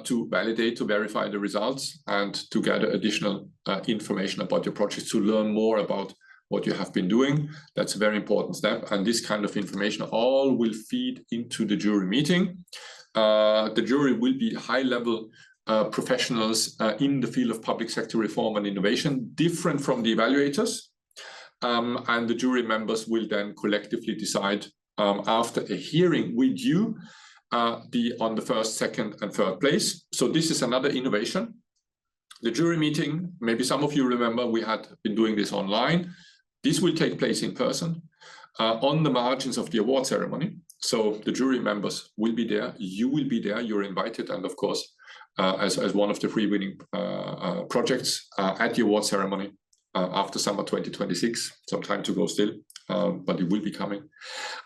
to validate, to verify the results, and to gather additional information about your projects, to learn more about what you have been doing. That's a very important step. And this kind of information all will feed into the jury meeting. The jury will be high-level professionals in the field of public sector reform and innovation, different from the evaluators. And the jury members will then collectively decide after a hearing with you on the first, second, and third place. So this is another innovation. The jury meeting, maybe some of you remember, we had been doing this online. This will take place in person on the margins of the award ceremony. So the jury members will be there, you will be there, you're invited, and of course, as one of the 3 winning projects at the award ceremony after summer 2026, some time to go still, but it will be coming,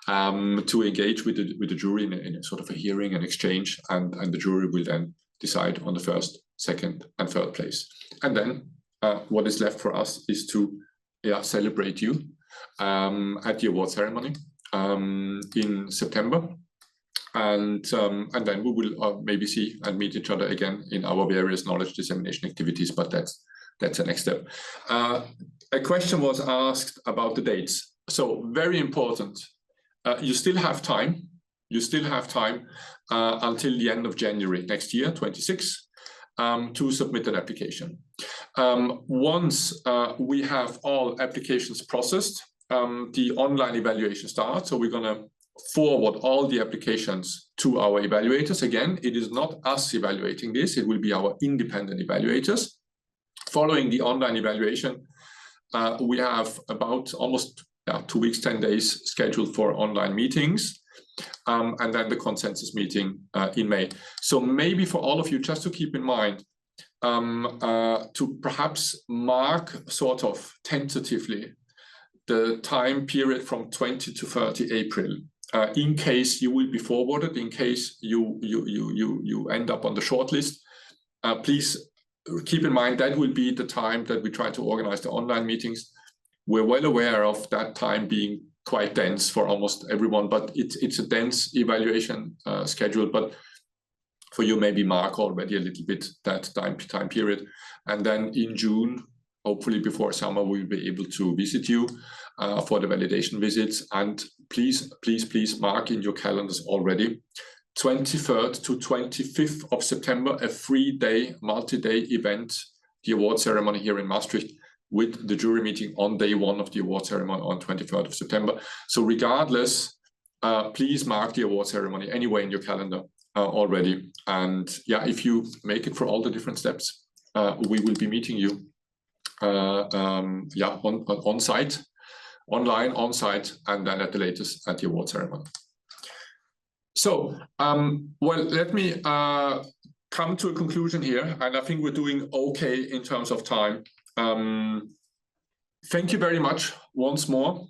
to engage with the jury in a sort of a hearing and exchange, and the jury will then decide on the first, second, and third place. And then what is left for us is to celebrate you at the award ceremony in September, and then we will maybe see and meet each other again in our various knowledge dissemination activities, but that's the next step. A question was asked about the dates. So very important, you still have time. You still have time until the end of January next year, 26, to submit an application. Once we have all applications processed, the online evaluation starts. So we're going to forward all the applications to our evaluators. Again, it is not us evaluating this. It will be our independent evaluators. Following the online evaluation, we have about almost 2 weeks, 10 days scheduled for online meetings, and then the consensus meeting in May. So maybe for all of you, just to keep in mind, to perhaps mark sort of tentatively the time period from 20 to 30 April, in case you will be forwarded, in case you end up on the shortlist. Please keep in mind that will be the time that we try to organize the online meetings. We're well aware of that time being quite dense for almost everyone, but it's a dense evaluation schedule. But for you, maybe mark already a little bit that time period. And then in June, hopefully before summer, we'll be able to visit you for the validation visits. And please mark in your calendars already, 23rd to 25th of September, a 3-day, multi-day event, the award ceremony here in Maastricht, with the jury meeting on day 1 of the award ceremony on 23rd of September. So regardless, please mark the award ceremony anyway in your calendar already. And if you make it for all the different steps, we will be meeting you on site, online, on site, and then at the latest at the award ceremony. So, well, let me come to a conclusion here, and I think we're doing okay in terms of time. Thank you very much once more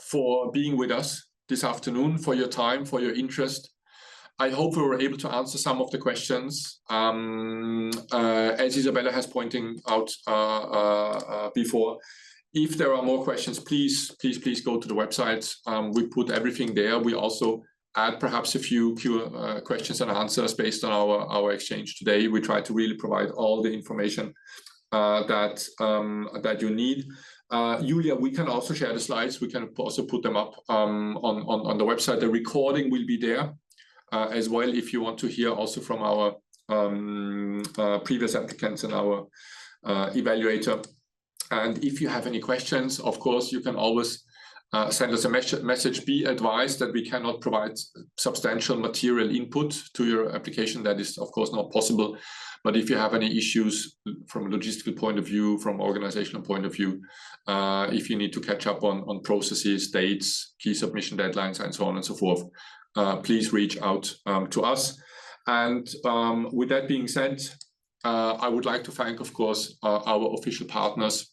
for being with us this afternoon, for your time, for your interest. I hope we were able to answer some of the questions. As Isabella has pointed out before, if there are more questions, please go to the website. We put everything there. We also add perhaps a few questions and answers based on our exchange today. We try to really provide all the information that you need. Julia, we can also share the slides. We can also put them up on the website. The recording will be there as well if you want to hear also from our previous applicants and our evaluator. And if you have any questions, of course, you can always send us a message. Be advised that we cannot provide substantial material input to your application. That is, of course, not possible. But if you have any issues from a logistical point of view, from organizational point of view, if you need to catch up on processes, dates, key submission deadlines, and so on and so forth, please reach out to us. And with that being said, I would like to thank, of course, our official partners,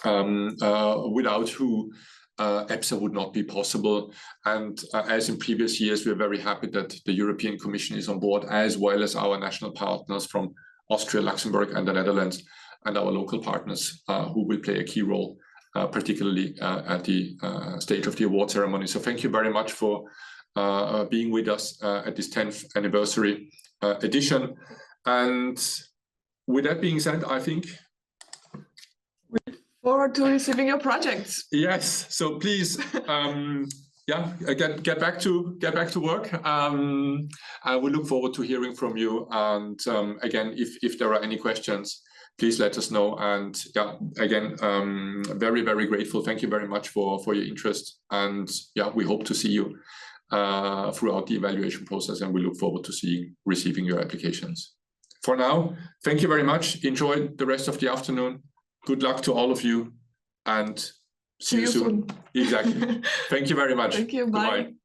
without who EPSA would not be possible. And as in previous years, we're very happy that the European Commission is on board, as well as our national partners from Austria, Luxembourg, and the Netherlands, and our local partners who will play a key role, particularly at the stage of the award ceremony. So thank you very much for being with us at this 10th anniversary edition. And with that being said, I think forward to receiving your projects. Yes, so please, get back to work. We look forward to hearing from you. And again, if there are any questions, please let us know. And yeah, again, very, very grateful. Thank you very much for your interest. And yeah, we hope to see you throughout the evaluation process, and we look forward to receiving your applications. For now, thank you very much. Enjoy the rest of the afternoon. Good luck to all of you, and see you soon. Exactly. Thank you very much. Thank you. Bye. Goodbye.